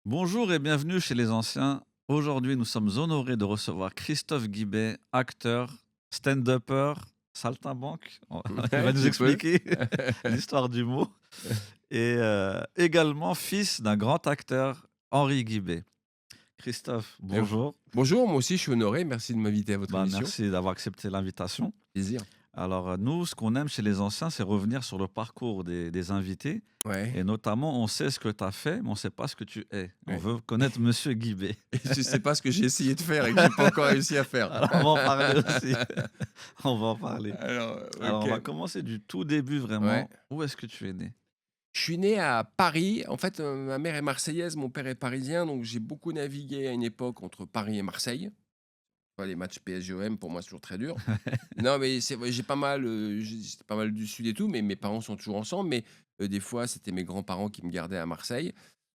Bonjour et bienvenue chez les anciens. Aujourd'hui, nous sommes honorés de recevoir Christophe Guibet, acteur, stand-upper, saltimbanque. Il va Ouais, nous tu peux. expliquer l'histoire du mot. Et également fils d'un grand acteur, Henri Guibet. Christophe, Et bonjour. bonjour, moi aussi je suis honoré, merci de m'inviter à votre Bah, émission. merci d'avoir accepté l'invitation. Plaisir. Alors, nous, ce qu'on aime chez les anciens, c'est revenir sur le parcours des invités. Ouais, Et notamment, on sait ce que tu as fait, mais on ne sait pas ce que tu es. On ouais. veut connaître Monsieur Guibet. Et je sais pas ce que j'ai essayé de faire et que j'ai pas encore réussi à faire. Alors, on va en parler aussi. On va en parler. Alors, Alors, OK. on va commencer du tout début Ouais. vraiment. Où est-ce que tu es né? Je suis né à Paris. En fait, ma mère est marseillaise, mon père est parisien, donc j'ai beaucoup navigué à une époque entre Paris et Marseille. Pas les matchs PSG-OM, pour moi, c'est toujours très dur. Non, mais c'est vrai, j'étais pas mal du sud et tout, mais mes parents sont toujours ensemble, mais des fois, c'était mes grands-parents qui me gardaient à Marseille.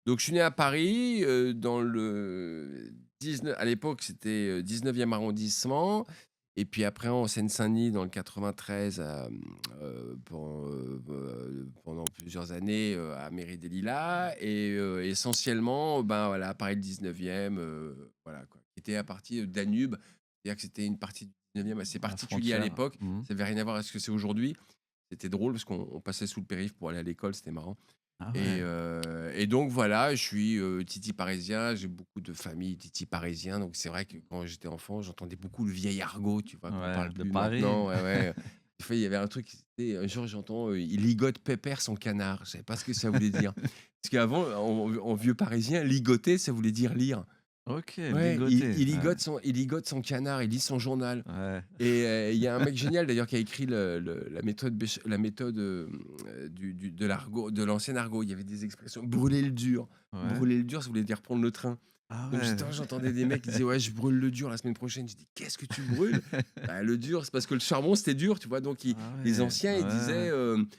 Donc je suis né à Paris, dans le 19 à l'époque, c'était, 19e arrondissement et puis après en Seine-Saint-Denis dans le 93, pendant plusieurs années, à Mairie des Lilas et essentiellement, ben, voilà, Paris le 19e, voilà quoi, qui était à partir de Danube. C'est-à-dire que c'était une partie du 19e assez La particulier à frontière. l'époque. Mhm. Ça avait rien à voir avec ce que c'est aujourd'hui. C'était drôle parce qu'on passait sous le périph' pour aller à l'école, c'était marrant Ah et ouais. donc voilà, je suis, titi parisien, j'ai beaucoup de familles titi parisiens, donc c'est vrai que quand j'étais enfant, j'entendais beaucoup le vieil argot, tu vois? Qu'on Ouais, parle de plus Paris. maintenant, ouais, ouais. Des fois, il y avait un truc, c'était un jour j'entends, «Il ligote pépère son canard». Je savais pas ce que ça voulait dire. Parce qu'avant, en vieux parisien, ligoter, ça voulait dire lire. Ok, Ouais, ligoté. il ligote son canard, il lit son journal Ouais. et il y a un mec génial d'ailleurs qui a écrit la méthode, de l'argot, de l'ancien argot. Il y avait des expressions: «Brûler le dur». Ouais. Brûler le dur, ça voulait dire prendre le train. Ah Donc ouais. j'entendais des mecs qui disaient: «Ouais, je brûle le dur la semaine prochaine». Je dis: «Qu'est-ce que tu brûles?» «Bah, le dur, c'est parce que le charbon, c'était dur», tu vois? Donc Ah les ouais. anciens, Ouais, ils ouais. disaient,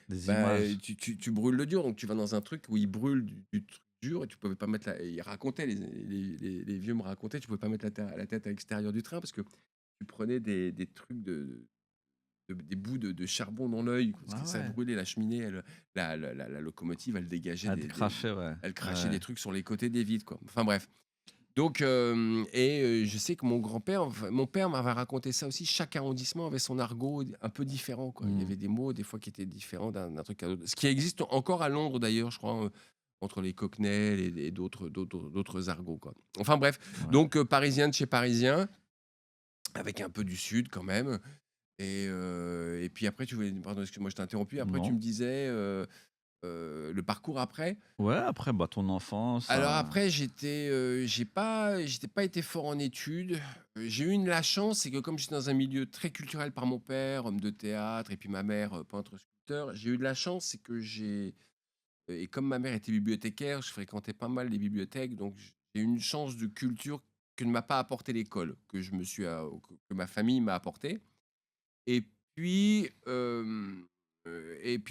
Des bah, images. tu brûles le dur, donc tu vas dans un truc où ils brûlent du truc dur et tu pouvais pas mettre la ils racontaient les vieux me racontaient, tu pouvais pas mettre la tête à l'extérieur du train parce que tu prenais des trucs des bouts de charbon dans l'œil parce que Ah ça ouais. brûlait la cheminée, la locomotive, elle dégageait À te cracher, ouais. elle crachait Ouais. des trucs sur les côtés des vitres, quoi. Enfin bref. Donc je sais que mon grand-père, enfin mon père m'avait raconté ça aussi, chaque arrondissement avait son argot un peu différent, quoi. Il y Hmm. avait des mots des fois qui étaient différents d'un truc à l'autre. Ce qui existe encore à Londres d'ailleurs, je crois, entre les cockneys et d'autres argots, quoi. Enfin bref, Ouais. donc parisien de chez parisien, avec un peu du sud quand même et puis après tu voulais pardon, excuse-moi, je t'ai interrompu. Après tu Non. me disais, le parcours après. Ouais, après, bah, ton enfance, Alors ça. après j'étais pas été fort en études. J'ai eu la chance, c'est que comme j'étais dans un milieu très culturel par mon père, homme de théâtre et puis ma mère, peintre sculpteur, j'ai eu de la chance, c'est que et comme ma mère était bibliothécaire, je fréquentais pas mal les bibliothèques, donc j'ai eu une chance de culture que ne m'a pas apporté l'école, que ma famille m'a apporté. Et puis,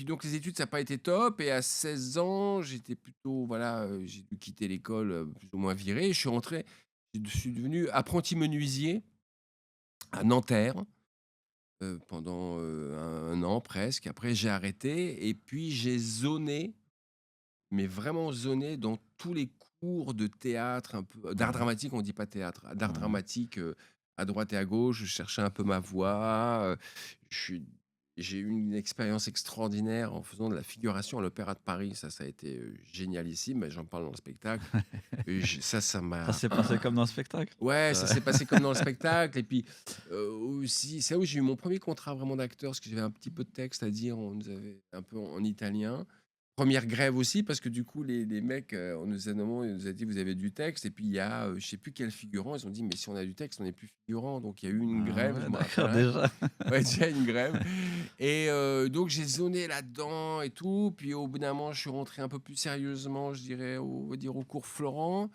donc les études, ça n'a pas été top et à 16 ans, j'étais plutôt voilà, j'ai dû quitter l'école, plus ou moins viré. Je suis devenu apprenti menuisier à Nanterre, pendant, 1 an presque. Après j'ai arrêté et puis j'ai zoné, mais vraiment zoné dans tous les cours de théâtre un peu d'art Ouais, dramatique, on dit pas théâtre, d'art ouais. dramatique, à droite et à gauche. Je cherchais un peu ma voie, je suis j'ai eu une expérience extraordinaire en faisant de la figuration à l'Opéra de Paris. Ça a été, génialissime, mais j'en parle dans le spectacle et j ça Ça m'a s'est passé comme dans le spectacle? ouais, ça Ouais. s'est passé comme dans le spectacle et puis, aussi c'est là où j'ai eu mon premier contrat vraiment d'acteur, parce que j'avais un petit peu de texte à dire. On nous avait un peu en italien. Première grève aussi parce que du coup les mecs, on nous a nommé on nous a dit: «Vous avez du texte» et puis il y a, je sais plus quel figurant, ils ont dit: «Mais si on a du texte, on n'est plus figurant». Donc il y a eu une Ah grève, je ouais, me d'accord, rappellerai. déjà. Ouais, déjà une grève et donc j'ai zoné là-dedans et tout. Puis au bout d'un moment, je suis rentré un peu plus sérieusement, je dirais, on va dire au cours Florent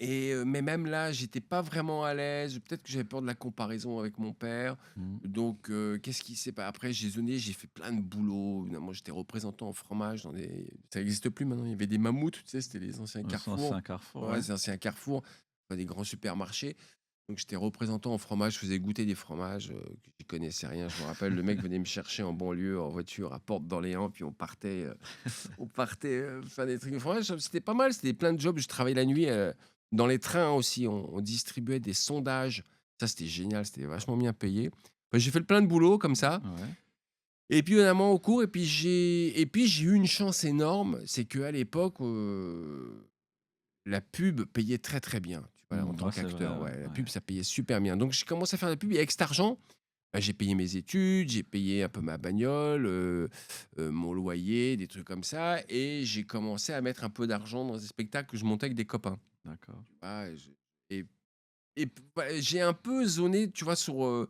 et mais même là, j'étais pas vraiment à l'aise. Peut-être que j'avais peur de la comparaison avec mon père. Mmh. Donc qu'est-ce qui s'est pas après j'ai zoné, j'ai fait plein de boulot. Évidemment, j'étais représentant en fromage dans des ça existe plus maintenant, il y avait des mammouths, tu sais? C'était les anciens Le sens, c'est Carrefour. un carrefour, Ouais, ouais. les anciens Carrefour, enfin des grands supermarchés. Donc j'étais représentant en fromage, je faisais goûter des fromages, que j'y connaissais rien. Je me rappelle, le mec venait me chercher en banlieue, en voiture, à Porte-d'Orléans, puis on partait faire des trucs de fromage. C'était pas mal, c'était plein de jobs. Je travaillais la nuit, dans les trains aussi, on distribuait des sondages. Ça, c'était génial, c'était vachement bien payé. Bah, j'ai fait plein de boulot comme ça Ouais. et puis, un amant au cours et puis j'ai eu une chance énorme, c'est qu'à l'époque, la pub payait très, très bien, tu vois? En tant Ouais, c'est vrai, qu'acteur, ouais, la ouais. pub, ça payait super bien. Donc j'ai commencé à faire de la pub et avec cet argent, bah, j'ai payé mes études, j'ai payé un peu ma bagnole, mon loyer, des trucs comme ça et j'ai commencé à mettre un peu d'argent dans des spectacles que je montais avec des copains, D'accord. tu vois? Et bah, j'ai un peu zoné, tu vois, sur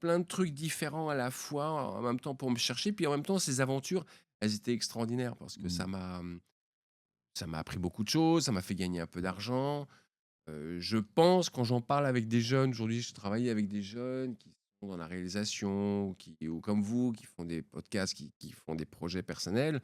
plein de trucs différents à la fois, en même temps pour me chercher. Puis en même temps, ces aventures, elles étaient extraordinaires parce que Mmh. ça m'a appris beaucoup de choses, ça m'a fait gagner un peu d'argent. Je pense quand j'en parle avec des jeunes, aujourd'hui je travaille avec des jeunes qui sont dans la réalisation ou comme vous, qui font des podcasts, qui font des projets personnels.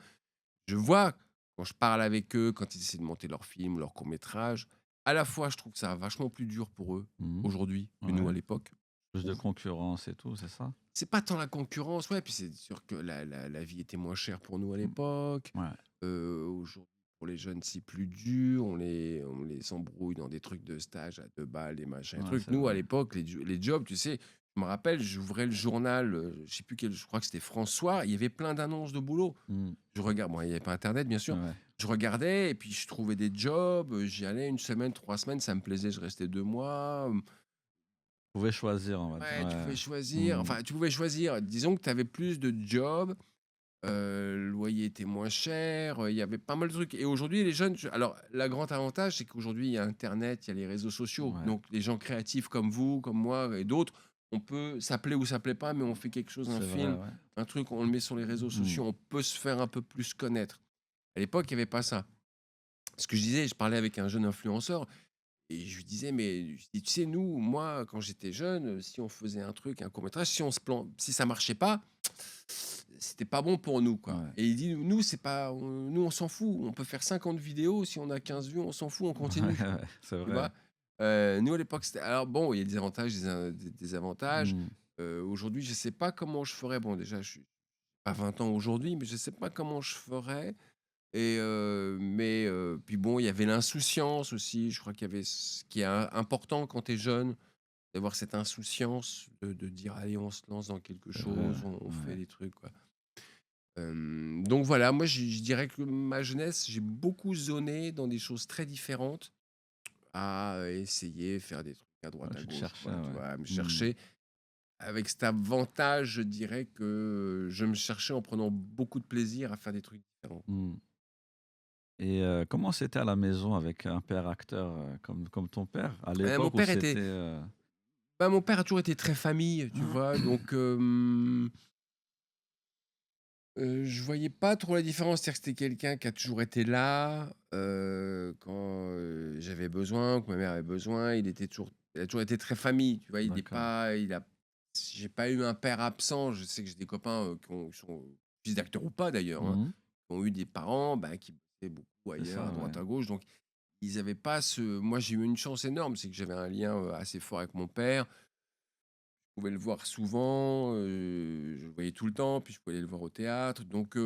Je vois quand je parle avec eux, quand ils essaient de monter leurs films, leurs courts-métrages, à la fois je trouve que ça vachement plus dur pour eux Mmh. aujourd'hui que nous Ouais. à l'époque. Plus de concurrence et tout, c'est ça? C'est pas tant la concurrence, ouais, puis c'est sûr que la vie était moins chère pour nous à Mmh. l'époque. Ouais, Aujourd'hui, pour les jeunes, c'est plus dur. On les embrouille dans des trucs de stage à 2 balles, des machins, des ouais, trucs. c'est Nous, à vrai. l'époque, les jobs, tu sais, je me rappelle, j'ouvrais le journal, je sais plus quel, je crois que c'était François, il y avait plein d'annonces de boulot. Mmh. Je regarde, bon, il y avait pas internet, bien sûr. Ouais. Je regardais et puis je trouvais des jobs, j'y allais une semaine, 3 semaines, ça me plaisait, je restais 2 mois. Vous pouvez choisir, on va dire, Ouais, tu ouais. pouvais choisir, Mmh. enfin, tu pouvais choisir. Disons que tu avais plus de jobs, le loyer était moins cher, il y avait pas mal de trucs et aujourd'hui les jeunes alors la grand avantage, c'est qu'aujourd'hui il y a internet, il y a les réseaux sociaux. Ouais, Donc les gens créatifs comme vous, comme moi et d'autres, on peut ça plaît ou ça plaît pas, mais on fait quelque chose, un c'est vrai, film, ouais. un truc, on le met sur les réseaux Mmh. sociaux, on peut se faire un peu plus connaître. À l'époque, il y avait pas ça. Ce que je disais, je parlais avec un jeune influenceur et je lui disais: «Mais» je dis: «Tu sais, nous, moi, quand j'étais jeune, si on faisait un truc, un court-métrage, si ça marchait pas, c'était pas bon pour nous, quoi». Ouais. Et il dit: «Nous, c'est pas nous, on s'en fout. On peut faire 50 vidéos, si on a 15 vues, on s'en fout, on Ouais, continue». ouais, c'est Tu vrai. vois? Nous, à l'époque, c'était alors bon, il y a des avantages, des désavantages. Mmh. Aujourd'hui, je sais pas comment je ferais. Bon, déjà, je suis pas 20 ans aujourd'hui, mais je sais pas comment je ferais puis bon, il y avait l'insouciance aussi. Je crois qu'il y avait ce qui est important quand tu es jeune, d'avoir cette insouciance de dire: «Allez, on se lance dans quelque C'est vrai, chose, on fait ouais. des trucs, quoi». Donc voilà, moi, je dirais que ma jeunesse, j'ai beaucoup zoné dans des choses très différentes à essayer, faire des trucs à Ouais, droite, à tu te gauche, cherchais, quoi, tu ouais. vois? À me Mmh. chercher avec cet avantage, je dirais que je me cherchais en prenant beaucoup de plaisir à faire des trucs différents. Mmh. Et comment c'était à la maison avec un père acteur, comme ton père? À Mon l'époque où père était c'était, Bah, mon père a toujours été très famille, tu vois? Donc, je voyais pas trop la différence. C'est-à-dire que c'était quelqu'un qui a toujours été là, quand, j'avais besoin, que ma mère avait besoin. Il a toujours été très famille, tu vois? D'accord. J'ai pas eu un père absent. Je sais que j'ai des copains, qui sont fils d'acteurs ou pas d'ailleurs, hein, Mmh. qui ont eu des parents, bah, qui bossaient beaucoup C'est ailleurs, ça, à ouais. droite, à gauche. Donc ils avaient pas ce moi, j'ai eu une chance énorme, c'est que j'avais un lien, assez fort avec mon père. Je pouvais le voir souvent, je le voyais tout le temps, puis je pouvais aller le voir au théâtre. Donc,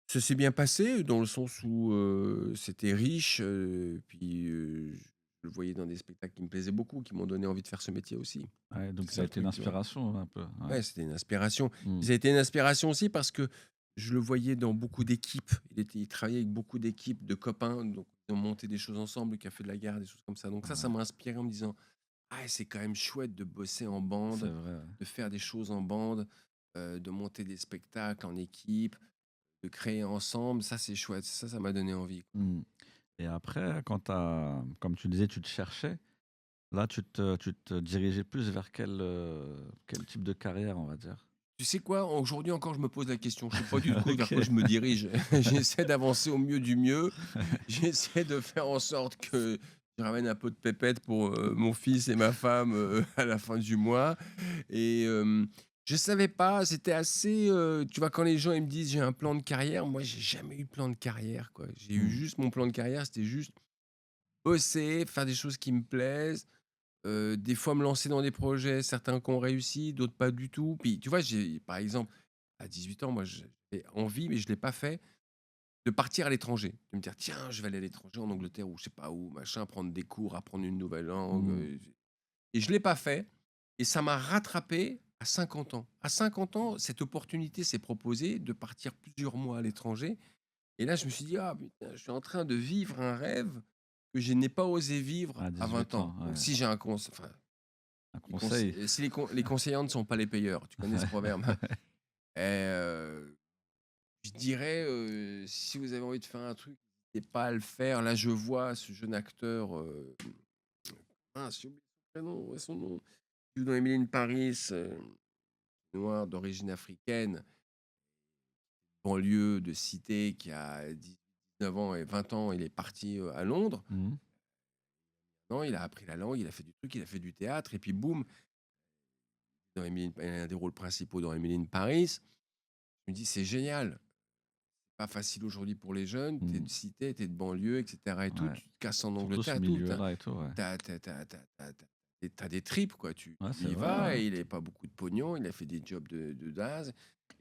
ça s'est bien passé dans le sens où, c'était riche, puis, je le voyais dans des spectacles qui me plaisaient beaucoup, qui m'ont donné envie de faire ce métier aussi. Ouais, donc C'est ça ça a le été une truc, tu vois? inspiration un peu, ouais. Ouais, c'était une inspiration. Mmh. Ça a été une inspiration aussi parce que je le voyais dans beaucoup d'équipes. Il travaillait avec beaucoup d'équipes de copains, donc ils ont monté des choses ensemble, qui a fait de la guerre, des choses comme ça. Donc ça Ouais, m'a inspiré en me disant: «Ah, c'est quand même chouette de bosser en c'est bande, vrai, ouais. de faire des choses en bande, de monter des spectacles en équipe, de créer ensemble, ça c'est chouette». Ça m'a donné envie, quoi. Mmh. Et après, quand tu comme tu disais, tu te cherchais, là, tu te dirigeais plus vers quel type de carrière, on va dire? Tu sais quoi? Aujourd'hui encore, je me pose la question. Je sais pas du tout vers quoi OK. je me dirige. J'essaie d'avancer au mieux du mieux. J'essaie de faire en sorte que je ramène un peu de pépettes pour, mon fils et ma femme, à la fin du mois et je savais pas, c'était assez, tu vois, quand les gens ils me disent: «J'ai un plan de carrière», moi j'ai jamais eu de plan de carrière, quoi. J'ai eu Mmh. juste mon plan de carrière, c'était juste bosser, faire des choses qui me plaisent, des fois me lancer dans des projets, certains qui ont réussi, d'autres pas du tout. Puis tu vois, j'ai par exemple, à 18 ans, moi j'avais envie, mais je l'ai pas fait, de partir à l'étranger. De me dire: «Tiens, je vais aller à l'étranger, en Angleterre ou je sais pas où, machin, prendre des cours, apprendre une nouvelle langue», Mmh. et je l'ai pas fait et ça m'a rattrapé à 50 ans. À 50 ans, cette opportunité s'est proposée de partir plusieurs mois à l'étranger et là, je me suis dit: «Ah putain, je suis en train de vivre un rêve que je n'ai pas osé vivre À à 20 18 ans». ans, Donc ouais. si j'ai un conse enfin, Un conseil? si les conseillants ne sont pas les payeurs, tu connais ce proverbe? Et je dirais, si vous avez envie de faire un truc, n'hésitez pas à le faire. Là, je vois ce jeune acteur, mince, j'ai oublié son prénom, ouais, son nom. Il joue dans Emily in Paris, noir d'origine africaine, banlieue de cité qui a 19 ans et 20 ans, il est parti, à Londres. Mmh. Non, il a appris la langue, il a fait du truc, il a fait du théâtre et puis boum, il a un des rôles principaux dans Emily in Paris. Je me dis: «C'est génial». Pas facile aujourd'hui pour les jeunes, tu es Mmh. de cité, tu es de banlieue et cetera et tout, Ouais. tu te casses en Surtout ce Angleterre et tout, milieu-là et tout, ouais. tu as des tripes quoi, tu Ouais, tu c'est y vrai, vas ouais. et il avait pas beaucoup de pognon, il a fait des jobs de dingue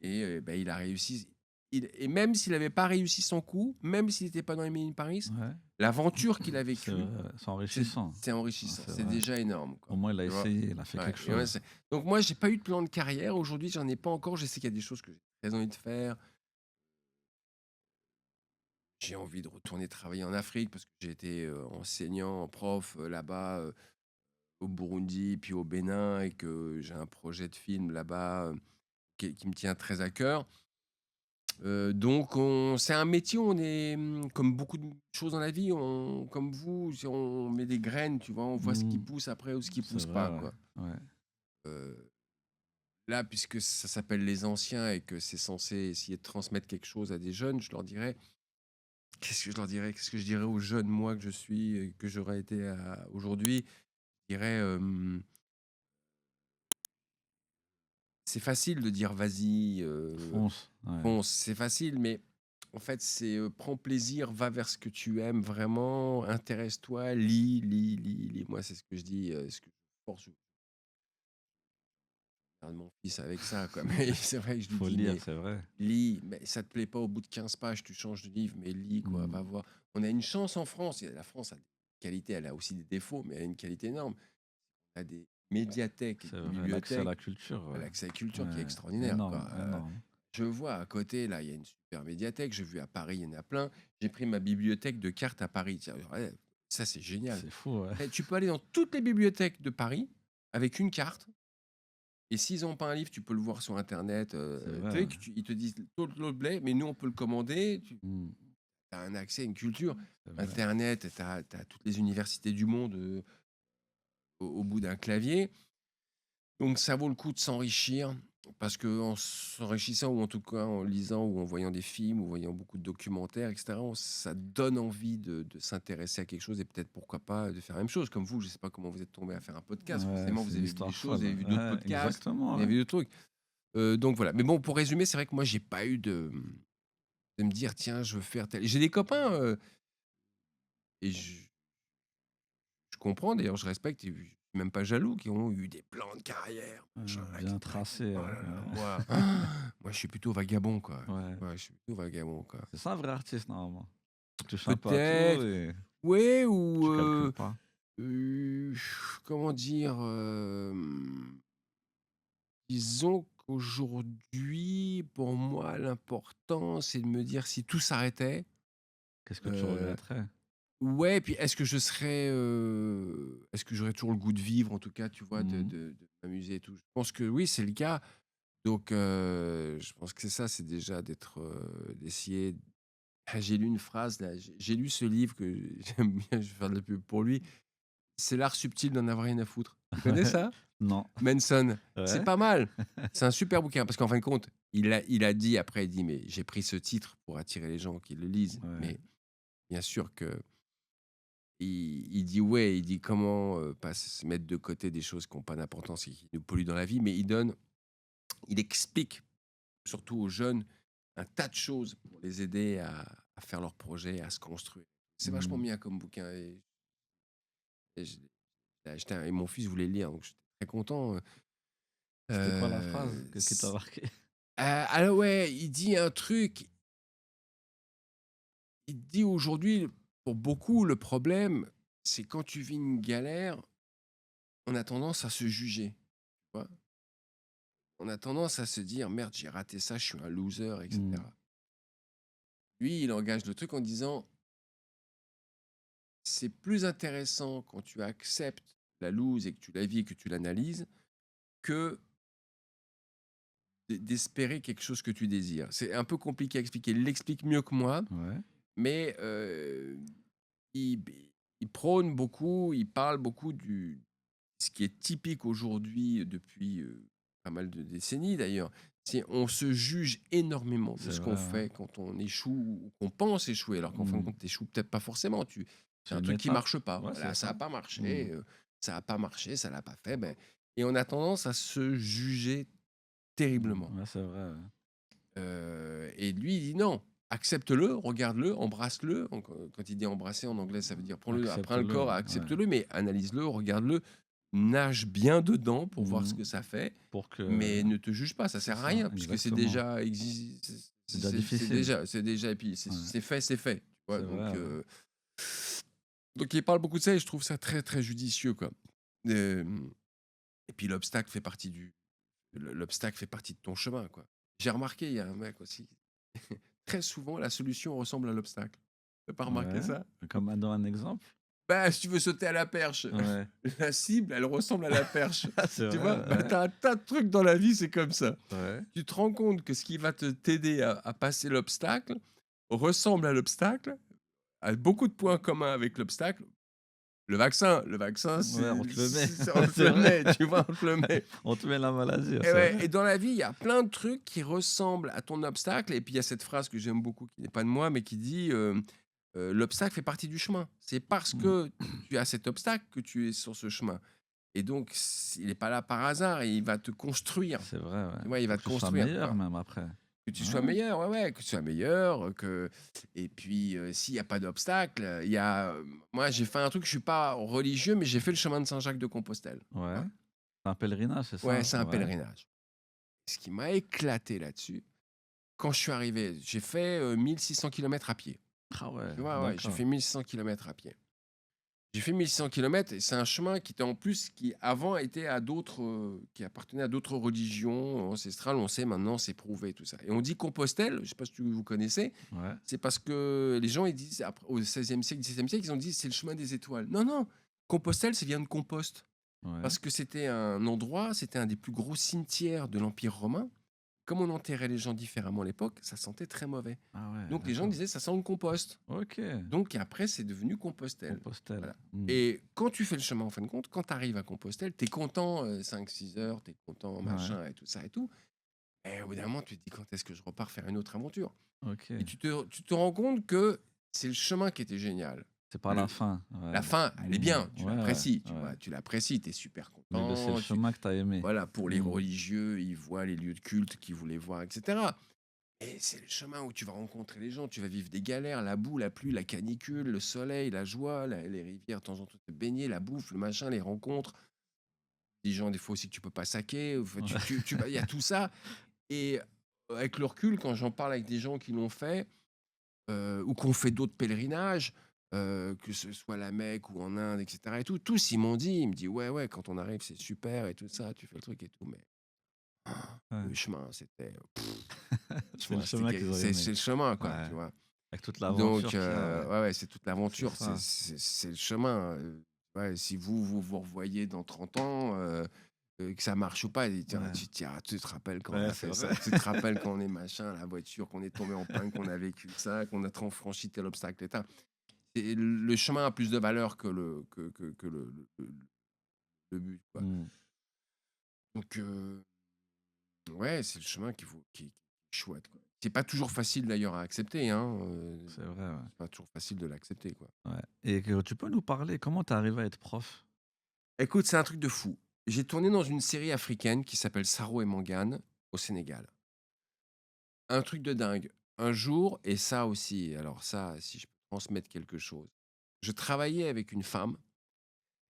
et bah, il a réussi et même s'il avait pas réussi son coup, même s'il était pas dans Emily in Paris, Ouais. l'aventure qu'il a C'est vrai, vécue, ouais, c'est c'est enrichissant. c'est Ouais, enrichissant, c'est c'est vrai. déjà énorme Au quoi, moins, il a tu vois? essayé, il a fait Ouais quelque et ouais, chose. donc moi j'ai pas eu de plan de carrière aujourd'hui, j'en ai pas encore, je sais qu'il y a des choses que j'ai très envie de faire. J'ai envie de retourner travailler en Afrique parce que j'ai été, enseignant, prof, là-bas, au Burundi, puis au Bénin et que j'ai un projet de film là-bas, qui me tient très à cœur. Donc on c'est un métier où on est, comme beaucoup de choses dans la vie, on comme vous, si on met des graines, tu vois? On voit ce qui Mmh. pousse après ou ce qui C'est pousse vrai, pas, ouais. quoi. Ouais. Heu, Là, puisque ça s'appelle Les Anciens et que c'est censé essayer de transmettre quelque chose à des jeunes, je leur dirais qu'est-ce que je leur dirais? Qu'est-ce que je dirais aux jeunes, moi, que je suis et que j'aurais été à aujourd'hui? Je dirais, c'est facile de dire: «Vas-y, Fonce, ouais. fonce», c'est facile, mais en fait, c'est, prends plaisir, va vers ce que tu aimes vraiment, intéresse-toi, lis, lis, lis, lis. Moi, c'est ce que je dis, ce que je force mon fils avec ça, quoi, mais c'est vrai que je lui Faut dis: lire, «Mais c'est vrai. lis, mais ça te plaît pas au bout de 15 pages, tu changes de livre, mais lis quoi, Mmh. va voir». On a une chance en France, et la France a des qualités, elle a aussi des défauts, mais elle a une qualité énorme. On a des médiathèques et C'est des vrai, l'accès à bibliothèques, la culture, ouais. l'accès à la culture qui est Ouais, extraordinaire énorme, quoi. énorme. Je vois à côté là, il y a une super médiathèque, j'ai vu à Paris, il y en a plein. J'ai pris ma bibliothèque de cartes à Paris, tiens, ouais, ça c'est génial. C'est fou, ouais. Tu peux aller dans toutes les bibliothèques de Paris avec une carte et s'ils ont pas un livre, tu peux le voir sur internet, C'est vrai, ouais. truc, ils te disent: «Total Play», mais nous on peut le commander, tu Mmh. as un accès à une culture. C'est vrai. Internet, tu as toutes les universités du monde, au bout d'un clavier. Donc ça vaut le coup de s'enrichir parce qu'en s'enrichissant ou en tout cas en lisant ou en voyant des films ou en voyant beaucoup de documentaires et cetera, ça donne envie de s'intéresser à quelque chose et peut-être pourquoi pas de faire la même chose. Comme vous, je ne sais pas comment vous êtes tombé à faire un podcast. Ouais, Forcément, c'est vous une avez vu des histoire choses, folle. vous avez vu d'autres Ouais, podcasts, exactement, vous ouais. avez vu d'autres trucs. Donc voilà. Mais bon, pour résumer, c'est vrai que moi, j'ai pas eu de me dire: «Tiens, je veux faire tel». J'ai des copains, et je comprends d'ailleurs, je respecte et je suis même pas jaloux, qui ont eu des plans de carrière, machin, et Bien cetera et tout. tracé, Oh ouais, là là, ouais. moi, moi je suis plutôt vagabond, quoi. Ouais. Ouais, je suis plutôt vagabond, quoi. C'est ça un vrai artiste, normalement. Tu touches un peu à tout Peut-être, et ouais, ou tu calcules pas. heu, comment dire? Disons qu'aujourd'hui, pour moi, l'important, c'est de me dire si tout s'arrêtait, Qu'est-ce que tu heu regretterais? ouais, puis est-ce que j'aurais toujours le goût de vivre, en tout cas, tu vois, Mmh. de m'amuser et tout? Je pense que oui, c'est le cas. Donc je pense que c'est ça, c'est déjà d'essayer j'ai lu une phrase là, j'ai lu ce livre que j'aime bien, je vais faire de la pub pour lui. C'est «L'art subtil d'en avoir rien à foutre». Tu connais Ouais. ça? Non. Manson. C'est Ouais. pas mal. C'est un super bouquin parce qu'en fin de compte, il a dit après, il dit: «Mais j'ai pris ce titre pour attirer les gens qui le lisent». Ouais. Mais bien sûr que il dit ouais, il dit comment, pas se mettre de côté des choses qui ont pas d'importance et qui nous polluent dans la vie, mais il explique, surtout aux jeunes, un tas de choses pour les aider à faire leurs projets, à se construire. C'est vachement Mmh. bien comme bouquin et Et je l'ai acheté et mon fils voulait le lire, donc j'étais très content. C'était quoi la phrase? Qu'est-ce qui t'a S marqué? alors ouais, il dit un truc, il dit aujourd'hui, pour beaucoup, le problème, c'est quand tu vis une galère, on a tendance à se juger, tu vois? On a tendance à se dire: «Merde, j'ai raté ça, je suis un loser» et Mmh. cetera. Lui, il engage le truc en disant: «C'est plus intéressant quand tu acceptes la loose et que tu la vis et que tu l'analyses, que d'espérer quelque chose que tu désires». C'est un peu compliqué à expliquer. Il l'explique mieux que moi, Ouais. mais il il prône beaucoup, il parle beaucoup du ce qui est typique aujourd'hui, depuis, pas mal de décennies d'ailleurs, c'est on se juge énormément de C'est ce vrai, qu'on ouais. fait quand on échoue ou qu'on pense échouer, alors qu'en fin de Mmh. compte, tu échoues peut-être pas forcément. C'est C'est un une truc qui étape. marche pas. Ouais, c'est Voilà, ça a ça. pas Mmh. marché, ça l'a pas fait, ben et on a tendance à se juger terriblement. Ouais, c'est vrai, ouais. Et lui, il dit: «Non, accepte-le, regarde-le, embrasse-le». Donc, quand il dit embrasser en anglais, ça veut dire prends-le à bras le Accepte-le, corps, ouais, ouais. accepte-le, mais analyse-le, regarde-le, nage bien dedans pour voir ce Mmh. que ça fait, Pour que mais ne te juge pas, ça c'est sert à ça, rien puisque c'est exactement. déjà C'est déjà difficile. c'est déjà et puis Ouais, c'est fait, tu vois? c'est vrai, ouais. Donc il parle beaucoup de ça et je trouve ça très, très judicieux, quoi. Hem et puis l'obstacle fait partie de ton chemin, quoi. J'ai remarqué, il y a un mec aussi, très souvent la solution ressemble à l'obstacle. Tu pas remarqué Ouais. ça? Comme dans un exemple? Bah, si tu veux sauter à la perche, Ouais. la cible, elle ressemble à la perche. C'est Tu vrai, vois? Bah, ouais. tu as un tas de trucs dans la vie, c'est comme ça. Ouais. Tu te rends compte que ce qui va t'aider à passer l'obstacle ressemble à l'obstacle, a beaucoup de points communs avec l'obstacle. Le vaccin, Ouais, on te le met. on te C'est le vrai. met, tu vois? On te le met. On te met la maladie, ouais, Et c'est ouais, vrai. et dans la vie, il y a plein de trucs qui ressemblent à ton obstacle et puis il y a cette phrase que j'aime beaucoup qui n'est pas de moi, mais qui dit, «L'obstacle fait partie du chemin». C'est parce Mmh. que tu as cet obstacle que tu es sur ce chemin et donc il n'est pas là par hasard et il va te construire. C'est vrai, ouais. Tu vois? Il va Pour te que tu sois construire, meilleur quoi. même après. Que tu sois Ouais. meilleur, ouais, ouais, que tu sois meilleur, que et puis, s'il y a pas d'obstacle, il y a, moi j'ai fait un truc, je suis pas religieux, mais j'ai fait le chemin de Saint-Jacques-de-Compostelle, tu Ouais. vois? C'est un pèlerinage, c'est Ouais, ça? c'est un Ouais. pèlerinage. Ce qui m'a éclaté là-dessus, quand je suis arrivé, j'ai fait, 1 600 kilomètres à pied. Ah ouais, Tu vois? Ouais, j'ai d'accord. fait 1 600 kilomètres à pied. J'ai fait 1 600 kilomètres et c'est un chemin qui était en plus qui avant était à d'autres, qui appartenait à d'autres religions ancestrales. On sait maintenant, c'est prouvé tout ça et on dit Compostelle, je sais pas si vous connaissez, Ouais, c'est parce que les gens ils disent après au XVIe siècle, XVIIe siècle, ils ont dit: «C'est le chemin des étoiles». Non, non, Compostelle, ça vient de compost ouais. parce que c'était un endroit, c'était un des plus gros cimetières de l'Empire romain. Comme on enterrait les gens différemment à l'époque, ça sentait très mauvais. Ah ouais, Donc les gens d'accord. disaient: «Ça sent le compost». OK. Donc après, c'est devenu Compostelle. Compostelle. Voilà Mmh. et quand tu fais le chemin, en fin de compte, quand tu arrives à Compostelle, tu es content, 5-6 heures, tu es content, Ouais, machin et tout ça et tout et au bout d'un moment, tu te dis: «Quand est-ce que je repars faire une autre aventure?» Et OK. tu te rends compte que c'est le chemin qui était génial. C'est pas la Le fin, ouais. La fin, elle est Mmh. bien, tu Ouais, ouais, l'apprécies, tu ouais. vois? Tu l'apprécies, tu es super Mais le c'est le content, tu chemin que tu as aimé. voilà, pour les Mmh. religieux, ils voient les lieux de culte qu'ils voulaient voir et cetera. Et c'est le chemin où tu vas rencontrer les gens, tu vas vivre des galères, la boue, la pluie, la canicule, le soleil, la joie, les rivières, de temps en temps te baigner, la bouffe, le machin, les rencontres. Des gens, des fois aussi que tu peux pas saquer. Enfin, Ouais. il y a tout ça. Et avec le recul, quand j'en parle avec des gens qui l'ont fait ou qui ont fait d'autres pèlerinages, que ce soit la Mecque ou en Inde, etc. Et tout, tous ils m'ont dit, ils me disent ouais, ouais, quand on arrive, c'est super et tout ça, tu fais le truc et tout, mais Ouais. le chemin, c'était, C'est le chemin qu'ils ont c'est aimé. le chemin, quoi, Ouais. tu vois. Avec toute Donc l'aventure qu'il y a, ouais. ouais, ouais, c'est toute C'est l'aventure, ça. c'est le chemin, ouais, si vous revoyez dans 30 ans, que ça marche ou pas et tiens, Ouais. tu te rappelles quand on Ouais, a c'est fait vrai. ça? Tu te rappelles quand on est machin, la voiture, qu'on est tombé en panne, qu'on a vécu ça, qu'on a franchi tel obstacle et tu et le chemin a plus de valeur que le but, quoi. Mmh. Donc ouais, c'est le chemin qui est chouette, quoi. C'est pas toujours facile d'ailleurs à accepter, hein, C'est vrai, ouais. c'est pas toujours facile de l'accepter, quoi. Ouais et que tu peux nous parler, comment tu es arrivé à être prof? Écoute, c'est un truc de fou. J'ai tourné dans une série africaine qui s'appelle Saro et Mangane au Sénégal. Un truc de dingue. Un jour, et ça aussi, alors ça, si je peux transmettre quelque chose, je travaillais avec une femme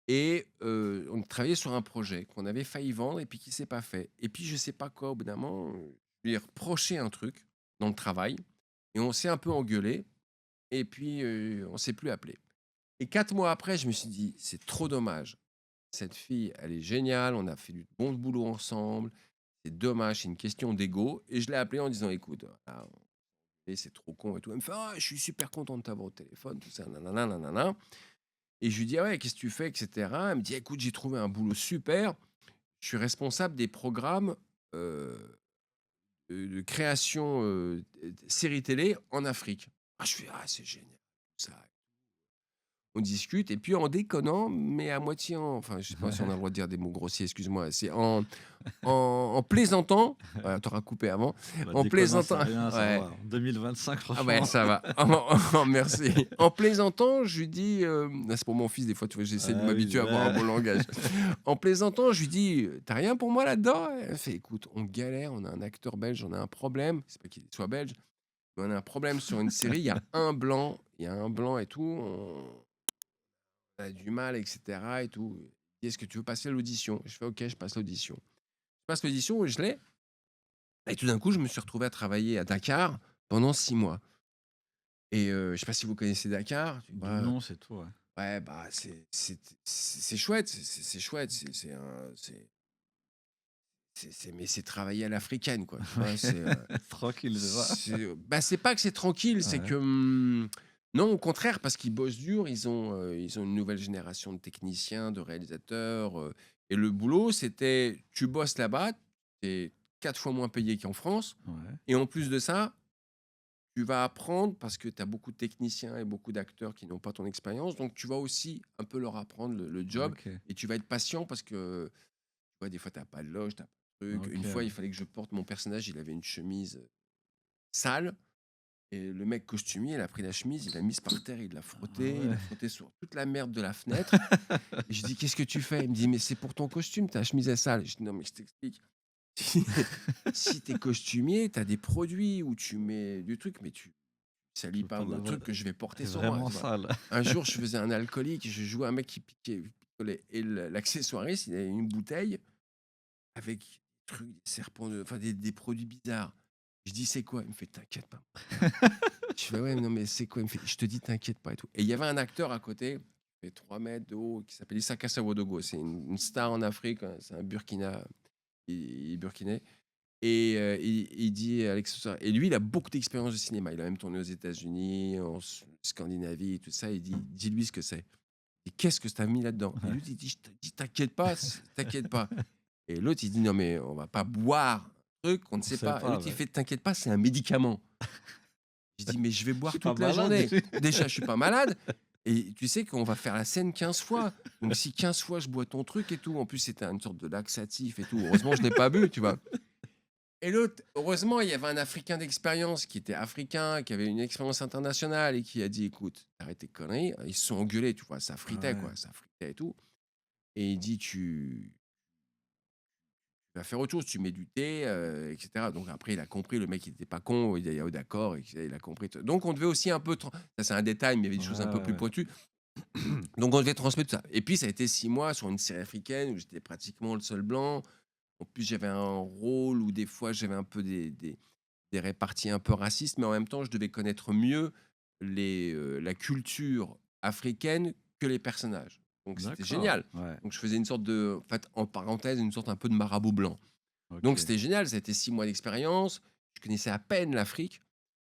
et on travaillait sur un projet qu'on avait failli vendre et puis qui s'est pas fait et puis je sais pas quoi, au bout d'un moment, je lui ai reproché un truc dans le travail et on s'est un peu engueulé et puis, on s'est plus appelé. Et 4 mois après, je me suis dit: «C'est trop dommage. Cette fille, elle est géniale, on a fait du bon boulot ensemble. C'est dommage, c'est une question d'ego» et je l'ai appelée en disant: «Écoute, voilà, et c'est trop con et tout». Elle me fait: «Ah, je suis super content de t'avoir au téléphone, tout ça, nanana, nanana» et je lui dis: «Ah ouais, qu'est-ce que tu fais?» et cetera. Elle me dit: «Écoute, j'ai trouvé un boulot super. Je suis responsable des programmes, heu, de création, séries télé en Afrique». Ah, je fais: «Ah, c'est génial, ça». On discute et puis en déconnant, mais à moitié enfin, je sais pas si on a le droit de dire des mots grossiers, excuse-moi, c'est en plaisantant, voilà, tu coupé avant, Bah, en déconnant, c'est plaisantant rien, ça ouais, va. En 2025, ah ouais, franchement. ça va. Merci. En plaisantant, je lui dis, c'est pour mon fils des fois, tu vois, j'essaie de Ah oui, m'habituer à avoir un bah, bon langage. En plaisantant, je lui dis: «Tu rien pour moi là-dedans?» Elle fait: «Écoute, on galère, on a un acteur belge, on a un problème», c'est pas qu'il soit belge, mais on a un problème sur une série, il y a un blanc et tout, on a du mal et cetera et tout. Il dit: «Est-ce que tu veux passer l'audition?» Je fais: «OK, je passe l'audition». Je passe l'audition et je l'ai et tout d'un coup, je me suis retrouvé à travailler à Dakar pendant 6 mois et je sais pas si vous connaissez Dakar? Tu de vois? nom, c'est tout, ouais. Ouais, bah, c'est chouette, c'est chouette, c'est un c'est mais c'est travailler à l'africaine, quoi, tu vois? Tranquille, c'est ça? Bah, c'est pas que c'est tranquille, c'est Ouais, que, non, au contraire, parce qu'ils bossent dur, ils ont une nouvelle génération de techniciens, de réalisateurs, et le boulot, c'était tu bosses là-bas, tu es 4 fois moins payé qu'en France ouais. et en plus de ça, tu vas apprendre parce que tu as beaucoup de techniciens et beaucoup d'acteurs qui n'ont pas ton expérience, donc tu vas aussi un peu leur apprendre le job OK, et tu vas être patient parce que, tu vois, des fois, tu as pas de loge, tu as pas de truc. OK, Une fois, ouais. il fallait que je porte mon personnage, il avait une chemise, sale et le mec costumier, il a pris la chemise, il l'a mise par terre, Ah il ouais. l'a frotté sur toute la merde de la fenêtre et je dis: «Qu'est-ce que tu fais?» Il me dit: «Mais c'est pour ton costume, ta chemise est sale». Je dis: «Non, mais je t'explique. Si tu es costumier, tu as des produits où tu mets du truc, mais tu Tu salis peux pas pas le l'avoir truc que je vais porter c'est sur moi», vraiment tu vois? sale. Un jour, je faisais un alcoolique, je jouais à un mec qui picolait et l'accessoiriste, il avait une bouteille avec des trucs, des serpents de enfin des produits bizarres. Je dis: «C'est quoi?» Il me fait: «T'inquiète pas». Je fais: «Ouais, non, mais c'est quoi?» Il me fait: «Je te dis, t'inquiète pas et tout» et il y avait un acteur à côté, il fait 3 mètres de haut, qui s'appelle Issa Kassawodogo. C'est une star en Afrique, c'est un il est burkinais et il dit à l'accessoire et lui, il a beaucoup d'expérience de cinéma. Il a même tourné aux États-Unis, en Scandinavie et tout ça. Il dit: «Dis-lui ce que c'est». Et «Qu'est-ce que tu as mis là-dedans?» et Ouais, l'autre, il dit: «Je te dis, t'inquiète pas» et l'autre, il dit: «Non, mais on va pas boire un truc qu'on ne on sait sait pas» et pas, l'autre, il ouais. fait: «T'inquiète pas, c'est un médicament». Je dis: «Mais je vais Je boire suis pas toute la malade. journée. Déjà, je suis pas malade et tu sais qu'on va faire la scène 15 fois. Donc si 15 fois je bois ton truc et tout» en plus, c'était une sorte de laxatif et tout. Heureusement, je l'ai pas bu, tu vois? Et l'autre, heureusement, il y avait un Africain d'expérience qui était africain, qui avait une expérience internationale et qui a dit: «Écoute, arrête tes conneries». Ils se sont engueulés, tu vois? Ça Ah fritait, ouais, quoi, ça fritait et tout et il dit: «Tu vas faire autre chose, tu mets du thé, et cetera». Donc après, il a compris, le mec, il était pas con, il a dit: «Oh d'accord» et il a compris donc on devait aussi un peu ça, c'est un détail, mais il y avait des ouais, choses un peu plus ouais, pointues. Donc on devait transmettre tout ça et puis ça a été 6 mois sur une série africaine où j'étais pratiquement le seul blanc. En plus, j'avais un rôle où des fois j'avais un peu des réparties un peu racistes, mais en même temps, je devais connaître mieux la culture africaine que les personnages. Donc c'était d'accord, génial. ouais, Donc je faisais une sorte de en fait, en parenthèse, une sorte un peu de marabout blanc. Donc OK. c'était génial, ça a été 6 mois d'expérience. Je connaissais à peine l'Afrique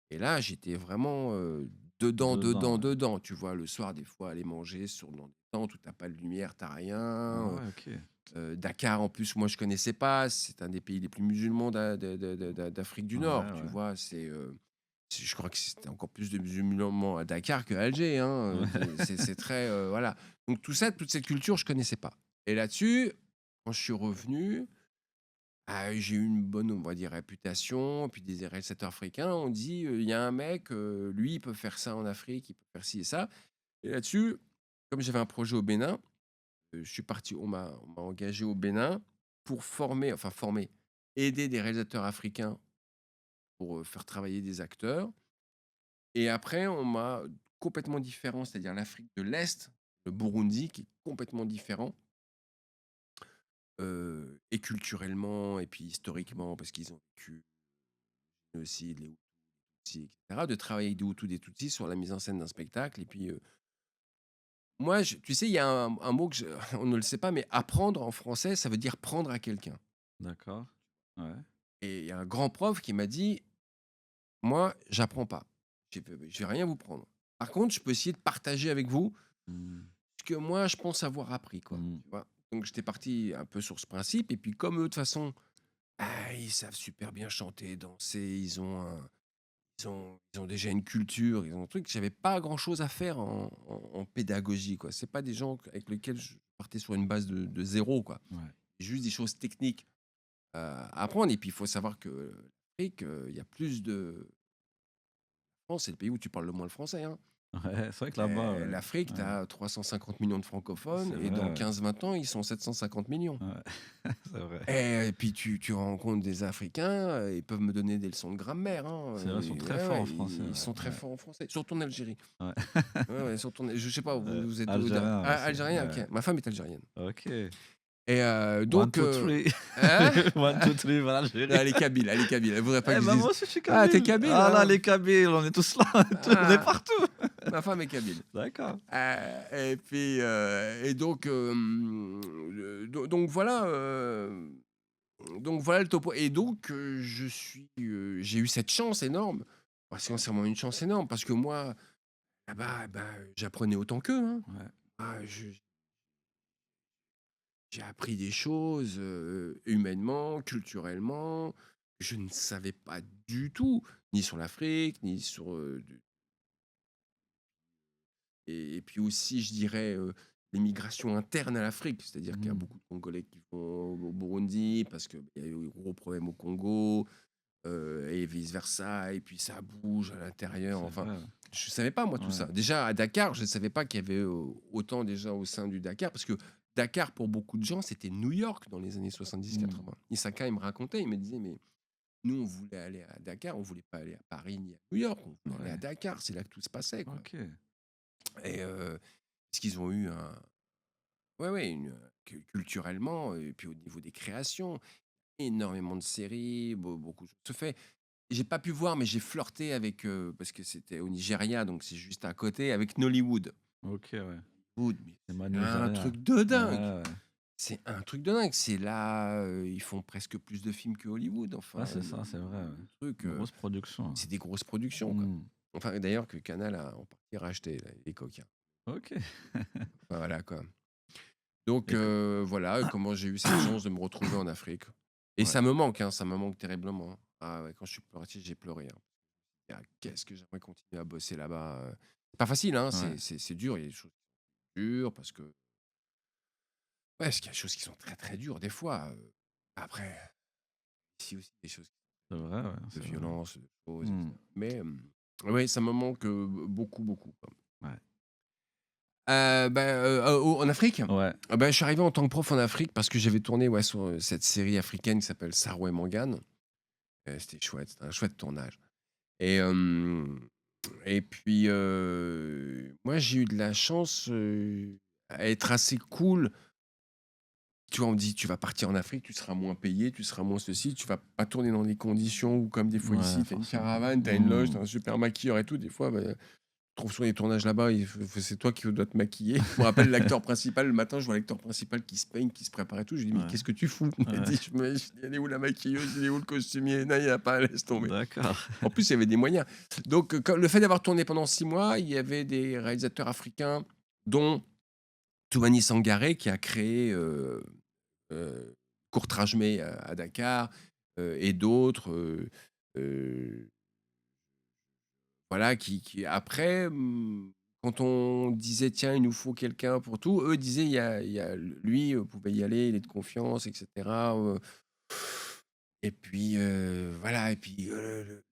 et là, j'étais vraiment, dedans, dedans, Dedans, ouais. dedans. Tu vois? Le soir, des fois, aller manger dans des tentes où tu pas de lumière, tu Ah rien, ouais, OK. Dakar, en plus, moi, je connaissais pas. C'est un des pays les plus musulmans d'Afrique du Ouais, Nord, tu ouais. vois? Je crois que c'était encore plus de musulmans à Dakar qu'à Alger, hein, Ouais. c'est très, voilà. Donc tout ça, toute cette culture, je connaissais pas et là-dessus, quand je suis revenu, ah, j'ai eu une bonne, on va dire, réputation. Puis des réalisateurs africains ont dit, «Il y a un mec, lui, il peut faire ça en Afrique, il peut faire ci et ça» et là-dessus, comme j'avais un projet au Bénin, je suis parti on m'a engagé au Bénin pour former, aider des réalisateurs africains pour, faire travailler des acteurs et après on m'a complètement différent, c'est-à-dire l'Afrique de l'Est. le Burundi, qui est complètement différent, et culturellement et puis historiquement, parce qu'ils ont vécu aussi les Tutsis, et cetera, de travailler avec des Hutus, des Tutsis sur la mise en scène d'un spectacle et puis, moi, je tu sais, il y a un mot que je on ne le sait pas, mais apprendre en français, ça veut dire prendre à quelqu'un D'accord. Ouais. et il y a un grand prof qui m'a dit: «Moi, j'apprends pas. Je vais rien vous prendre. Par contre, je peux essayer de partager avec vous Mmh. ce que moi, je pense avoir appris», quoi, Mmh. tu vois? Donc j'étais parti un peu sur ce principe et puis comme eux, de toute façon, ils savent super bien chanter, danser, ils ont déjà une culture, ils ont un truc. J'avais pas grand-chose à faire en pédagogie, quoi. C'est pas des gens avec lesquels je partais sur une base de 0, quoi. Ouais. Juste des choses techniques, à apprendre et puis il faut savoir que l'Afrique, il y a plus de France, c'est le pays où tu parles le moins le français, hein. Ouais, c'est vrai que là-bas, L'Afrique, tu ouais, as 350 millions de francophones c'est et vrai, dans ouais. 15-20 ans, ils sont 750 millions. Ouais, c'est vrai. Et puis tu rencontres des Africains, ils peuvent me donner des leçons de grammaire, hein, C'est vrai, ils sont très ouais, forts ouais, en français, ils ouais, sont très ouais, forts en français, surtout en Algérie. ouais. Ouais, ouais, surtout je sais pas, vous êtes Algérien aussi, algérien? OK. ouais. Ma femme est algérienne OK. et One, donc two, three. hein? 1, 2, 3, voilà, Non, Algérie. elle est kabyle, elle voudrait pas Eh que je ben, dise: moi aussi, je suis «Ah, tu es kabyle. kabyle, Ah là, hein?» les kabyles, on est tous là, on est Ah, partout. ma femme est kabyle. D'accord. Et puis, et donc, voilà, donc voilà le topo et donc, j'ai eu cette chance énorme, parce que c'est vraiment une chance énorme, parce que moi, là-bas, bah, j'apprenais autant qu'eux, hein. Ouais. Ah, j'ai appris des choses, humainement, culturellement, que je ne savais pas du tout, ni sur l'Afrique, ni sur, et puis aussi, je dirais, les migrations internes à l'Afrique. C'est-à-dire qu'il y a Mmh. beaucoup de Congolais qui vont au Burundi parce qu'il y a eu de gros problèmes au Congo, et vice versa et puis ça bouge à l'intérieur, C'est enfin, vrai, ouais. je ne savais pas moi tout Ouais. ça. Déjà à Dakar, je ne savais pas qu'il y avait, autant déjà au sein du Dakar parce que Dakar pour beaucoup de gens, c'était New York dans les années Mmh. 70-80. Issaka, il me racontait, il me disait: «Mais nous, on voulait aller à Dakar, on voulait pas aller à Paris ni à New York, on voulait aller à Ouais. Dakar, c'est là que tout se passait, quoi» OK. et parce qu'ils ont eu un ouais, ouais, culturellement et puis au niveau des créations, énormément de séries, beaucoup de choses se fait. J'ai pas pu voir, mais j'ai flirté avec, parce que c'était au Nigeria, donc c'est juste à côté, avec Nollywood. OK, ouais. Mais C'est c'est Manu un Nigeria. truc de Ouais, dingue! ouais. C'est un truc de dingue. C'est là, ils font presque plus de films que Hollywood, Ouais, enfin, c'est ça, c'est vrai, ouais. le truc, Une grosse production. c'est des grosses productions, quoi. Mmh. Enfin, d'ailleurs que Canal a en partie racheté, là, les coquins. OK. Enfin, voilà, quoi. Donc Et que voilà, comment j'ai eu cette chance de me retrouver en Afrique et ouais. ça me manque, hein, ça me manque terriblement, hein. Ah ouais, quand je suis parti, j'ai pleuré, hein. Ah, qu'est-ce que j'aimerais continuer à bosser là-bas, c'est pas facile, hein, Ouais. c'est dur, il y a des choses dures parce que ouais, parce qu'il y a des choses qui sont très, très dures des fois, après ici aussi des choses C'est vrai, ouais, de c'est vrai. violence, de choses et Mmh. cetera. Mais ouais, ça me manque, beaucoup, beaucoup, quoi. Ouais. En Afrique? Ouais. Je suis arrivé en tant que prof en Afrique parce que j'avais tourné, ouais, sur, cette série africaine qui s'appelle Sarwa et Mangan. C'était chouette, c'était un chouette tournage et et puis, moi, j'ai eu de la chance, à être assez cool. Tu vois, on me dit: «Tu vas partir en Afrique, tu seras moins payé, tu seras moins ceci, tu vas pas tourner dans des conditions où comme des fois Ouais, ici, tu as une forcément. caravane, tu as une loge, tu Mmh. as un super maquilleur et tout». Des fois, bah, trouve sur les tournages là-bas, c'est toi qui dois te maquiller. Je me rappelle l'acteur principal, le matin, je vois l'acteur principal qui se peigne, qui se prépare et tout. Je lui dis: «Mais Ouais. qu'est-ce que tu fous?» Il m'a Ouais. dit, je dis: «Elle est où la maquilleuse? Il est où le costumier?» «Non, il y en a pas, laisse tomber». D'accord. En plus, il y avait des moyens. Donc, comme le fait d'avoir tourné pendant 6 mois, il y avait des réalisateurs africains, dont Toumani Sangaré qui a créé, heu, Courtrajmé à Dakar, et d'autres, heu, voilà, qui après, quand on disait: «Tiens, il nous faut quelqu'un pour tout», eux disaient: «Il y a lui, vous pouvez y aller, il est de confiance et cetera», et puis, voilà et puis, le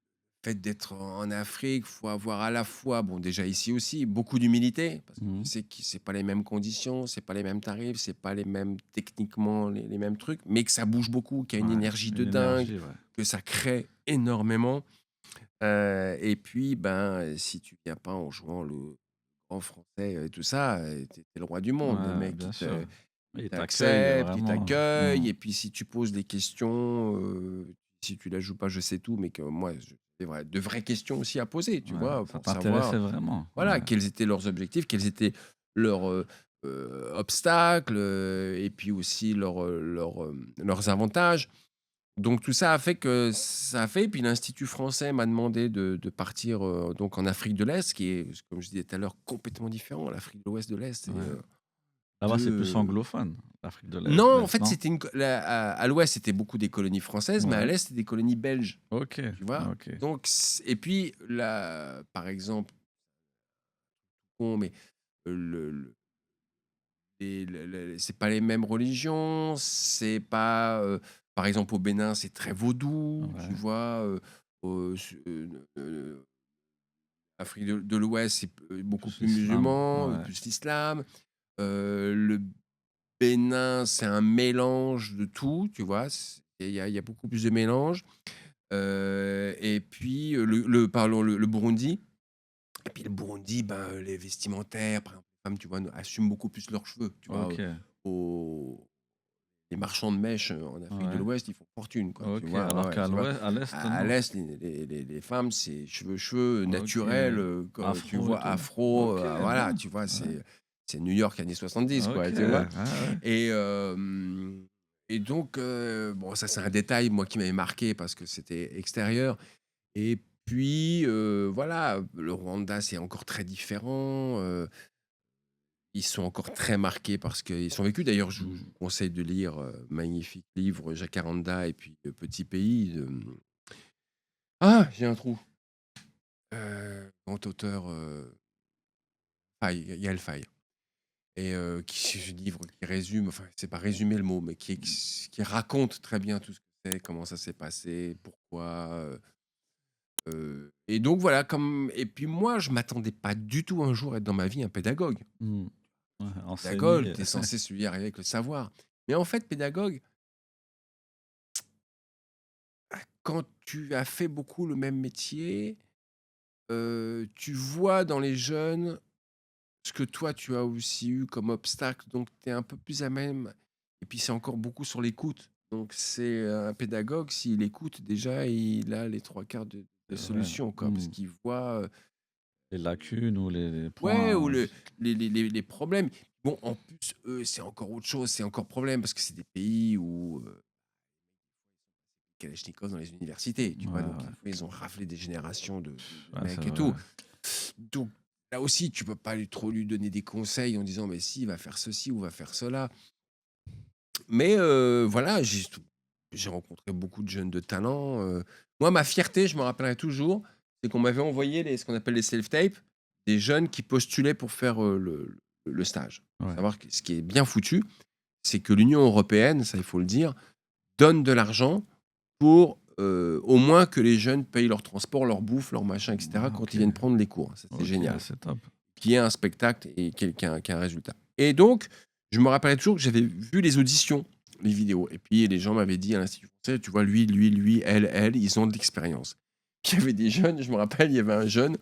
fait d'être en Afrique, faut avoir à la fois, bon, déjà ici aussi, beaucoup d'humilité parce que Mmh. je sais que c'est pas les mêmes conditions, c'est pas les mêmes tarifs, c'est pas les mêmes techniquement les mêmes trucs, mais que ça bouge beaucoup, qu'il y a une Ouais. énergie de Une dingue, énergie, ouais. que ça crée énormément, et puis, ben, si tu viens pas en jouant le en français et tout ça, tu le roi du monde. Les Ouais, mecs, bien sûr. ils Il t'accueille t'acceptent, ils vraiment. t'accueillent et puis si tu poses des questions, si tu la joues pas, je sais tout, mais que moi, c'est vrai, de vraies questions aussi à poser, tu Ouais, vois? ça Pour savoir, t'intéressait vraiment. voilà, Ouais, quels étaient leurs objectifs, quels étaient leurs, obstacles, et puis aussi leurs avantages. Donc tout ça a fait que ça a fait puis l'Institut français m'a demandé de partir, donc en Afrique de l'Est, qui est, comme je disais tout à l'heure, complètement différent. L'Afrique de l'Ouest de l'Est, c'est, ouais. Là-bas, c'est plus 2, anglophone, l'Afrique de non, en l'Est, fait, non? c'était une co la à l'Ouest, c'était beaucoup des colonies françaises, mais à Ouais. l'Est, c'était des colonies belges, OK, tu vois? OK. Donc et puis là, par exemple, bon, mais le Et c'est pas les mêmes religions, c'est pas, par exemple, au Bénin, c'est très vaudou, tu Ouais, vois? Afrique de l'Ouest, c'est beaucoup plus plus l'islam. musulman, Ouais, plus l'islam. Le Bénin, c'est un mélange de tout, tu vois? Il y a beaucoup plus de mélange. Et puis, pardon, le Burundi. Et puis le Burundi, ben, les vestimentaires, par exemple, les femmes, tu vois, assument beaucoup plus leurs cheveux, tu vois? OK, Au Les marchands de mèches, en Afrique de ouais, l'Ouest, ils font fortune, quoi, tu OK. vois? Alors Ouais, ouais, qu'à tu vois? à l'Est, À non? l'Est, les femmes, c'est cheveux OK. naturels, tu Afro et vois? tout? Afro, OK, voilà, bien. tu vois? Ouais. C'est New York années 70, quoi, OK, tu vois? ouais, ouais. Et donc bon, ça, c'est un détail, moi, qui m'avait marqué parce que c'était extérieur. Et puis, voilà, le Rwanda, c'est encore très différent, ils sont encore très marqués parce qu'ils sont vécus. D'ailleurs, je vous conseille de lire, magnifique livre, Jacaranda et puis, Petit pays de, ah! J'ai un trou, grand auteur, Faye, Yaël Faye, et qui ce livre qui résume, enfin, c'est pas résumer le mot, mais qui raconte très bien tout ce que c'est, comment ça s'est passé, pourquoi, et donc voilà, comme et puis moi, je m'attendais pas du tout un jour être dans ma vie un pédagogue. Mmh. Ouais, Pédagogue, enseigner. tu es censé celui arriver avec le savoir. Mais en fait, pédagogue, quand tu as fait beaucoup le même métier, tu vois dans les jeunes ce que toi tu as aussi eu comme obstacle, donc tu es un peu plus à même, et puis c'est encore beaucoup sur l'écoute. Donc c'est, un pédagogue, s'il écoute déjà, il a les 3/4 de C'est vrai. solution, quoi, parce Mmh. qu'il voit, Les lacunes ou les ouais, ou points. les problèmes. Bon, en plus, eux, c'est encore autre chose, c'est encore problème parce que c'est des pays où, Kalachnikov dans les universités, tu Ouais, vois? Donc ouais. des fois, ils ont raflé des générations de Ouais, c'est mecs et vrai. tout. Donc là aussi, tu peux pas trop lui donner des conseils en disant: «Mais si, va faire ceci ou va faire cela». Mais voilà, j'ai rencontré beaucoup de jeunes de talent, moi, ma fierté, je me rappellerai toujours, c'est qu'on m'avait envoyé ce qu'on appelle les self-tapes, des jeunes qui postulaient pour faire, le stage. Faut Ouais. savoir que ce qui est bien foutu, c'est que l'Union européenne, ça, il faut le dire, donne de l'argent pour, au moins que les jeunes payent leur transport, leur bouffe, leur machin et cetera Ah, quand OK. ils viennent prendre les cours. Ça, c'est OK, génial. c'est top. Qu'il y ait un spectacle et qu'il y ait un résultat. Et donc, je me rappelais toujours que j'avais vu les auditions, les vidéos, et puis les gens m'avaient dit à l'Institut français: «Tu vois, lui, elle, ils ont de l'expérience». Puis il y avait des jeunes, je me rappelle, il y avait un jeune,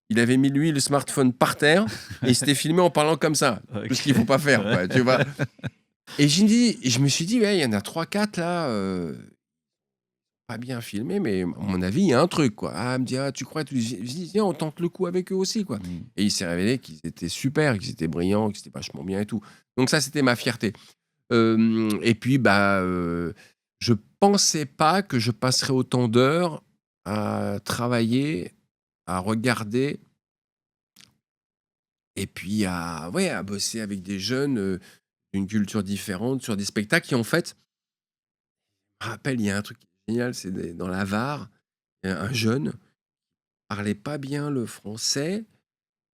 il avait mis, lui, le smartphone par terre et il s'était filmé en parlant comme ça. Tout ce qu'il faut OK. pas faire, Ouais. quoi, tu vois? Et je me suis dit: «Ouais, il y en a 3-4 là, pas bien filmé, mais à mon avis, il y a un truc, quoi». Ah, elle me dit: «Ah, tu crois?» Je dis: «Viens, on tente le coup avec eux aussi, quoi». Mmh. Et il s'est révélé qu'ils étaient super, qu'ils étaient brillants, qu'ils étaient vachement bien et tout. Donc ça, c'était ma fierté. Et puis, bah, je pensais pas que je passerais autant d'heures à travailler, à regarder et puis à bosser avec des jeunes, d'une culture différente sur des spectacles qui, en fait, je me rappelle, il y a un truc génial, c'est dans la Var, il y a un jeune parlait pas bien le français,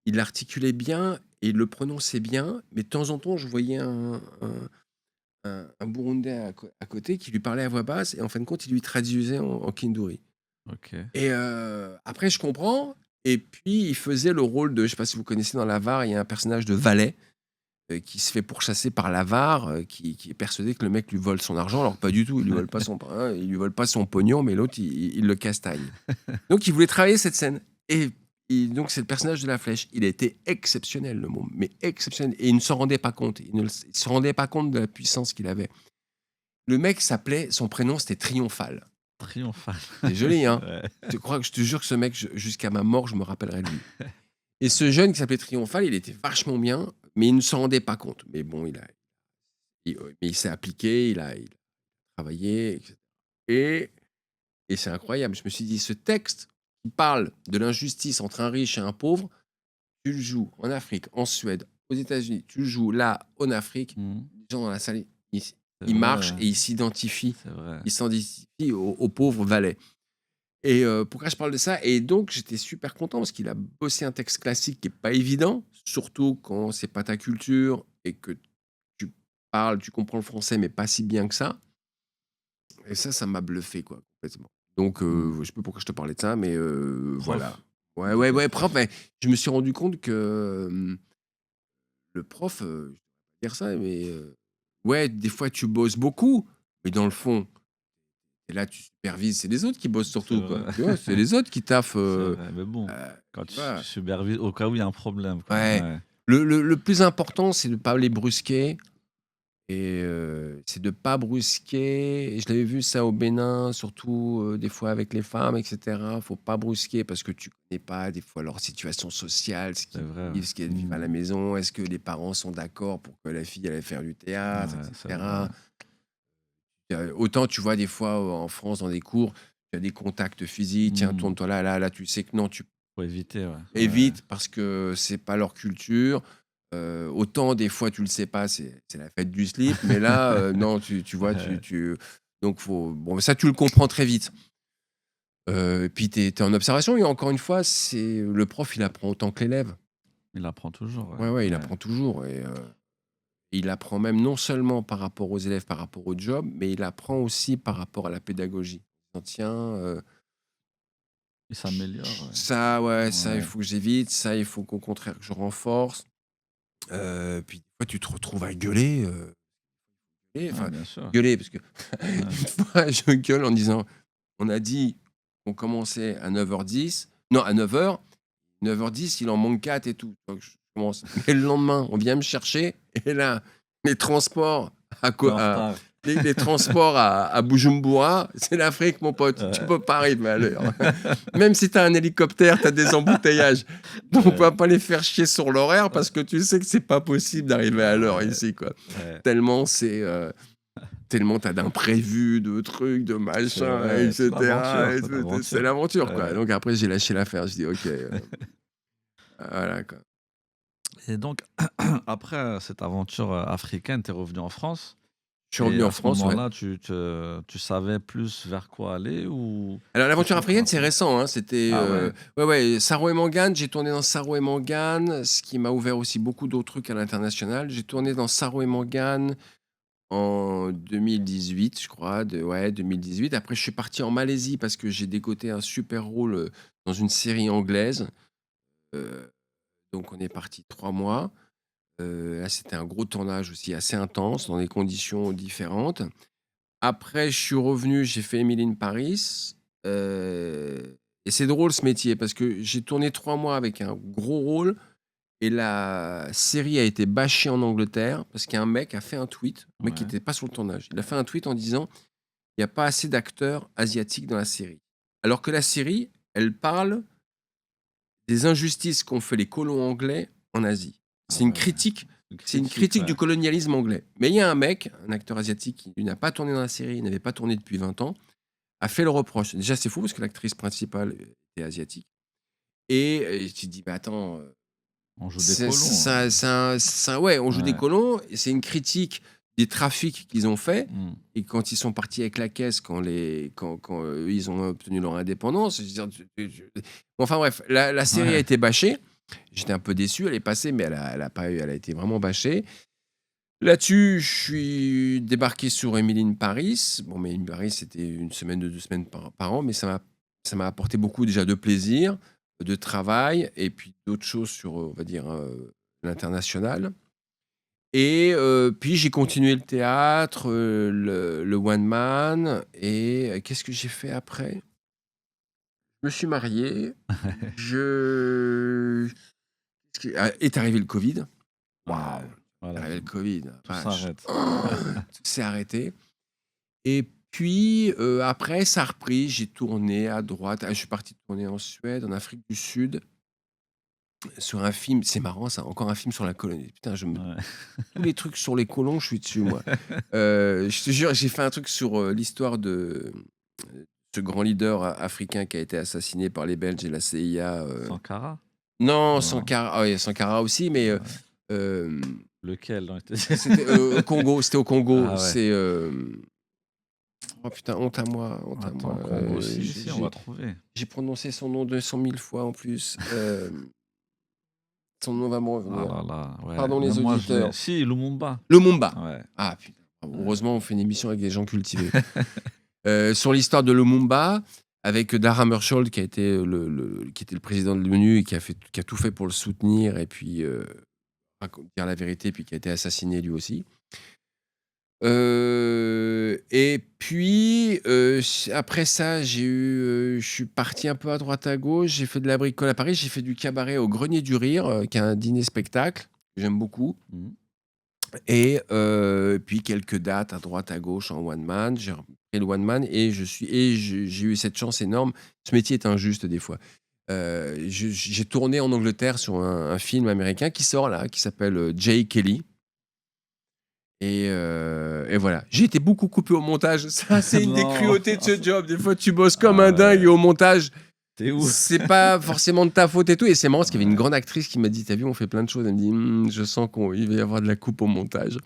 il l'articulait bien et il le prononçait bien, mais de temps en temps, je voyais un Burundais à côté qui lui parlait à voix basse et en fin de compte, il lui traduisait en Kinduri. OK. Et après je comprends et puis il faisait le rôle de, je sais pas si vous connaissez dans la VAR, il y a un personnage de valet, qui se fait pourchasser par la VAR, qui est persuadé que le mec lui vole son argent, alors pas du tout, il lui vole pas il lui vole pas son pognon, mais l'autre il le castagne. Donc il voulait travailler cette scène et donc c'est le personnage de La Flèche. Il a été exceptionnel, le môme, mais exceptionnel et il ne s'en rendait pas compte. Il se rendait pas compte de la puissance qu'il avait. Le mec s'appelait son prénom, c'était Triomphal. Triomphal. C'est joli, hein? Ouais. Je te jure que ce mec, jusqu'à ma mort, je me rappellerai de lui. Et ce jeune qui s'appelait Triomphal, il était vachement bien, mais il ne s'en rendait pas compte. Mais bon, mais il s'est appliqué, il a travaillé, et cetera. Et c'est incroyable. Je me suis dit, ce texte qui parle de l'injustice entre un riche et un pauvre, tu le joues en Afrique, en Suède, aux États-Unis, tu le joues là, en Afrique, Mmh. les gens dans la salle, ils, C'est ils vrai, marchent ouais. et C'est vrai. ils s'identifient aux pauvres valets. Et pourquoi je parle de ça? Et donc, j'étais super content parce qu'il a bossé un texte classique qui est pas évident, surtout quand c'est pas ta culture et que tu tu comprends le français, mais pas si bien que ça. Et ça m'a bluffé, quoi, complètement. Donc, Mmh. je sais pas pourquoi je te parlais de ça, mais voilà. Prof. Ouais, Il ouais, était ouais, prof, prof. mais je me suis rendu compte que le prof, je vais pas dire ça, mais ouais, des fois, tu bosses beaucoup, mais dans le fond, et là, tu supervises, c'est les autres qui bossent C'est surtout, quoi. vrai. Tu vois, c'est les autres qui taffent. C'est vrai, mais bon, quand Tu tu vois. supervises au cas où il y a un problème, quoi. Ouais. Ouais. Le plus important, c'est de ne pas les brusquer et c'est de pas brusquer et je l'avais vu ça au Bénin, surtout, des fois avec les femmes et cetera. Faut pas brusquer parce que tu connais pas des fois leur situation sociale, ce C'est qu'ils vrai, ouais. vivent, ce qu'elles vivent à la Mmh. maison. Est-ce que les parents sont d'accord pour que la fille aille faire du théâtre et Ouais, c'est vrai, cetera? ouais. Autant tu vois des fois, en France dans des cours, tu as des contacts physiques: «Tiens, Mmh. tourne-toi là, là, là», tu sais que non, tu Faut éviter, ouais. Ouais. évite parce que c'est pas leur culture. Autant des fois tu le sais pas, c'est la fête du slip, mais là, non, tu vois, Ouais. donc faut bon, ça tu le comprends très vite. Et puis tu es en observation et encore une fois, c'est le prof, il apprend autant que l'élève. Il apprend toujours, ouais. Ouais, ouais, il Ouais. apprend toujours et il apprend même non seulement par rapport aux élèves, par rapport au job, mais il apprend aussi par rapport à la pédagogie. Tiens, Il s'améliore, ouais. ça, ouais, ça, il Ouais. faut que j'évite, ça, il faut qu'au contraire que je renforce. Puis des fois, tu te retrouves à gueuler, Ouais, enfin, bien sûr. gueuler parce que Ouais. une fois, je gueule en disant: «On a dit qu'on commençait à 9h10, non à 9h10, il en manque 4 et tout». Donc je commence et le lendemain, on vient me chercher et là, les transports à Tu es co en à retard. les transports à Bujumbura, c'est l'Afrique mon pote, tu Ouais. peux pas arriver à l'heure. Même si tu as un hélicoptère, tu as des embouteillages. Donc Ouais. va pas les faire chier sur l'horaire parce que tu sais que c'est pas possible d'arriver à l'heure Ouais. ici, quoi. Ouais. Tellement tellement tu as d'imprévus, de trucs, de C'est machins et vrai, c'est cetera l'aventure, et c'est tout, c'est l'aventure. l'aventure, quoi. Ouais. Donc après, j'ai lâché l'affaire. Je dis: «OK, voilà, quoi». Et donc après, cette aventure, africaine, tu es revenu en France Je suis et revenu en à ce France, ouais. moment-là, tu savais plus vers quoi aller ou Alors c'est l'aventure comment tu africaine, c'est racontes? récent, hein. C'était, Ah ouais? ouais, ouais, Saro et Mangane, j'ai tourné dans Saro et Mangane, ce qui m'a ouvert aussi beaucoup d'autres trucs à l'international. J'ai tourné dans Saro et Mangane en 2018, je crois, 2018. Après, je suis parti en Malaisie parce que j'ai dégoté un super rôle, dans une série anglaise. Heu, donc on est parti 3 mois. Là, c'était un gros tournage aussi assez intense, dans des conditions différentes. Après, je suis revenu, j'ai fait Emily in Paris, et c'est drôle ce métier parce que j'ai tourné 3 mois avec un gros rôle et la série a été bâchée en Angleterre parce qu'un mec a fait un tweet, un mec qui Ouais. était pas sur le tournage. Il a fait un tweet en disant: «Il y a pas assez d'acteurs asiatiques dans la série». Alors que la série, elle parle des injustices qu'ont fait les colons anglais en Asie. Ah C'est une ouais. critique Une c'est une critique, critique du ouais. colonialisme anglais. Mais il y a un mec, un acteur asiatique qui lui n'a pas tourné dans la série, il n'avait pas tourné depuis 20 ans, a fait le reproche. Déjà, c'est fou parce que l'actrice principale est asiatique et tu te dis: «Bah, attends, On joue des colons, hein. ouais, on joue des Ouais. colons et c'est une critique des trafics qu'ils ont fait Mmh. et quand ils sont partis avec la caisse, quand, ils ont obtenu leur indépendance, je veux dire, bon, enfin bref, la série a Ouais. été bâchée. J'étais un peu déçu, elle est passée, mais elle a pas eu elle a été vraiment bâchée. Là-dessus, je suis débarqué sur Emily in Paris. Bon, mais in Paris, c'était 1 semaine, de 2 semaines par an, mais ça m'a apporté beaucoup déjà de plaisir, de travail et puis d'autres choses sur, on va dire, l'international et puis j'ai continué le théâtre, le one man et qu'est-ce que j'ai fait après? Je me suis marié. Je est arrivé le covid. Waouh! Ouais, Est voilà, arrivé le covid, tout vache. s'arrête. Tout s'est arrêté et puis, après ça a repris. J'ai tourné à droite. Je suis parti tourner en Suède, en Afrique du Sud, sur un film. C'est marrant ça, encore un film sur la colonie. Putain, Ouais. tous les trucs sur les colons, je suis dessus moi. Je te jure, j'ai fait un truc sur, l'histoire de, ce grand leader africain qui a été assassiné par les Belges et la CIA, Sankara? non, Non? Sankara, ah oui, Sankara aussi, mais, Ouais. hem, Lequel dans les c'était, au Congo, c'était au Congo. Ah ouais. C'est, oh putain, honte à moi, honte à moi, Attends, Congo, si, on va trouver. j'ai prononcé son nom 200 000 fois en plus, son nom va me Ah revenir. là là, ouais, Pardon même les moi je l'ai. auditeurs. Si, Lumumba. Lumumba. Ouais, Ah putain, bravo. ouais. Heureusement on fait une émission avec des gens cultivés. Sur l'histoire de Lumumba, avec Dar Hammarskjöld qui a été, qui était le président de l'ONU et qui a tout fait pour le soutenir et puis, dire la vérité, puis qui a été assassiné lui aussi. Et puis, après ça, je suis parti un peu à droite à gauche, j'ai fait de la bricole à Paris, j'ai fait du cabaret au Grenier du Rire, qui est un dîner-spectacle que j'aime beaucoup Mmh. et puis quelques dates à droite à gauche en one man. J'ai repris le one man et j'ai eu cette chance énorme. Ce métier est injuste des fois. J'ai tourné en Angleterre sur un film américain qui sort là, qui s'appelle, Jay Kelly. Et voilà. J'ai été beaucoup coupé au montage. Ça, c'est une des Non. cruautés de ce job. Des fois, tu bosses comme Ah un dingue et ouais. au montage, Tu où? c'est pas forcément de ta faute et tout. Et c'est marrant parce qu'il y avait une Ouais. grande actrice qui m'a dit: «Tu vu, on fait plein de choses.» Elle me dit: Je sens qu'il va y avoir de la coupe au montage.»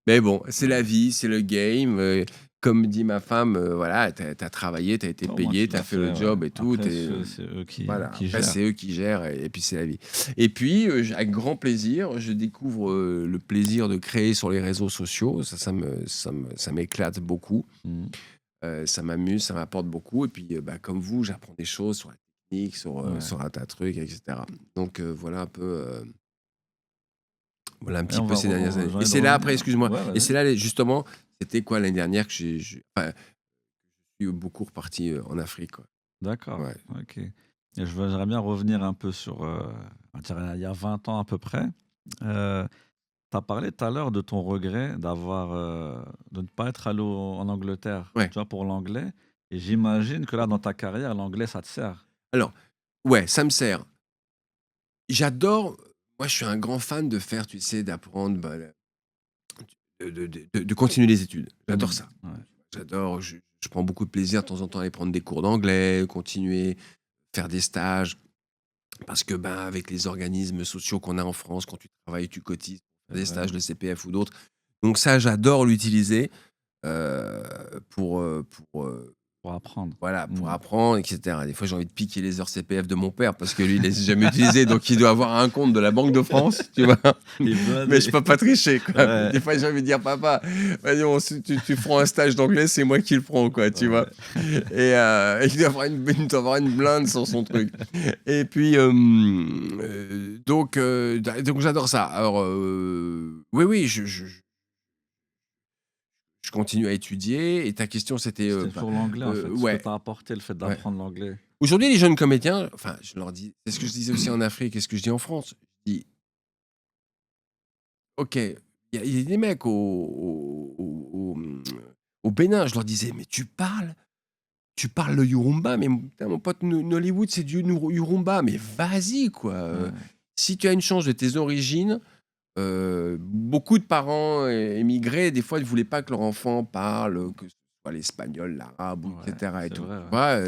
Mais bon, c'est la Ouais. vie, c'est le game. Comme dit ma femme, voilà, t'as travaillé, t'as été Au moins payé, tu t'as l'as fait fait, le ouais. job et tout. Après c'est eux Voilà, qui après, gèrent. c'est eux qui gèrent et puis c'est la vie. Et puis, avec grand plaisir, je découvre, le plaisir de créer sur les réseaux sociaux. Ça m'éclate beaucoup. Mmh. Ça m'amuse, ça m'apporte beaucoup. Et puis, comme vous, j'apprends des choses sur la technique, Ouais. sur un tas de trucs, etc. Donc, voilà un Et petit peu ces dernières années. j'ai Et envie de c'est là, après, revenir. excuse-moi, Ouais, et vas-y. c'est là, justement, c'était quoi l'année dernière que enfin, je suis beaucoup reparti en Afrique, quoi. D'accord, Ouais. OK. Et j'aimerais bien revenir un peu sur, on dirait il y a 20 ans à peu près. Tu as parlé tout à l'heure de ton regret de ne pas être allé en Angleterre, Ouais. tu vois, pour l'anglais. Et j'imagine que là, dans ta carrière, l'anglais, ça te sert. Alors, ouais, ça me sert. J'adore, moi, je suis un grand fan de faire, tu sais, d'apprendre, de continuer les études. J'adore Mmh, ça. ouais. J'adore, je prends beaucoup de plaisir de temps en temps à aller prendre des cours d'anglais, continuer, faire des stages. Parce que, ben, avec les organismes sociaux qu'on a en France, quand tu travailles, tu cotises pour C'est faire des vrai, stages, le CPF ou d'autres. Donc ça, j'adore l'utiliser, heu, pour apprendre. voilà, pour Mmh. apprendre, et cetera. Des fois, j'ai envie de piquer les heures CPF de mon père parce que lui, il les a jamais utilisées, donc il doit avoir un compte de la Banque de France, tu vois? Il Mais je blindé. peux pas tricher, quoi. Ouais, Des fois, j'ai envie de dire: «Papa, vas-y, tu feras un stage d'anglais, c'est moi qui le prends, quoi», tu vois? ouais. Et il doit avoir il doit avoir une blinde sur son truc. Et puis, donc j'adore ça. Alors, oui, oui, je continue à étudier et ta question, c'était, C'était sur l'anglais, en fait. Ce que ouais, t'a apporté le fait ouais. d'apprendre l'anglais. Aujourd'hui, les jeunes comédiens, enfin, je leur dis, c'est ce que je disais aussi en Afrique et ce que je dis en France. Je dis: «OK, il y a des mecs au Bénin», je leur disais: «Mais tu parles le Yoruba, mais putain, mon pote, Nollywood, c'est du Yoruba, mais vas-y, quoi, Ouais. si tu as une chance de tes origines.» Beaucoup de parents émigrés, des fois, ils ne voulaient pas que leur enfant parle, que ce soit l'espagnol, l'arabe, ou et Ouais, cetera et c'est tout. vrai, Tu ouais. vois?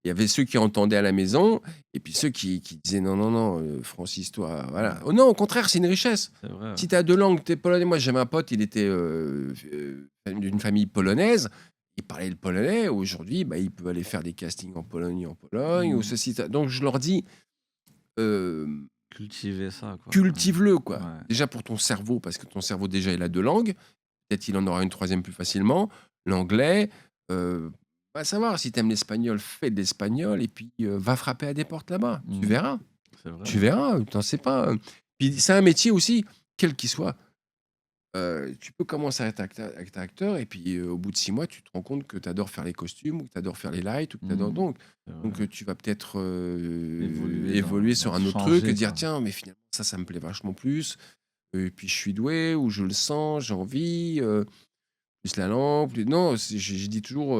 Il y avait ceux qui entendaient à la maison et puis ceux qui disaient: «Non, non, non, Francis, toi, voilà.» Ouais, Oh non, au contraire, c'est une richesse. c'est vrai, ouais. Si tu as 2 langues, tu es polonais. Moi, j'avais un pote, il était, d'une famille polonaise. Il parlait le polonais. Aujourd'hui, bah, il peut aller faire des castings en Pologne ou Mmh. ceci, ça. Donc je leur dis, hem Cultiver ça, quoi. cultive-le, quoi. Ouais. Déjà pour ton cerveau, parce que ton cerveau, déjà, il a 2 langues. Peut-être il en aura une troisième plus facilement. L'anglais, va savoir si tu aimes l'espagnol, fais de l'espagnol et puis, va frapper à des portes là-bas. Tu Mmh. verras, C'est vrai, tu ouais. verras, tu en sais pas, Puis c'est un métier aussi, quel qu'il soit, Tu peux commencer à être acteur et puis, au bout de 6 mois, tu te rends compte que tu adores faire les costumes ou que tu adores faire les lights ou que tu adores Mmh. C'est donc vrai. tu vas peut-être, Évoluer évoluer dans sur un autre truc et changer, dire: quoi. «Tiens, mais finalement ça me plaît vachement plus, et puis je suis doué ou je le sens, j'ai envie, plus la langue, plus» non, c'est je dis toujours,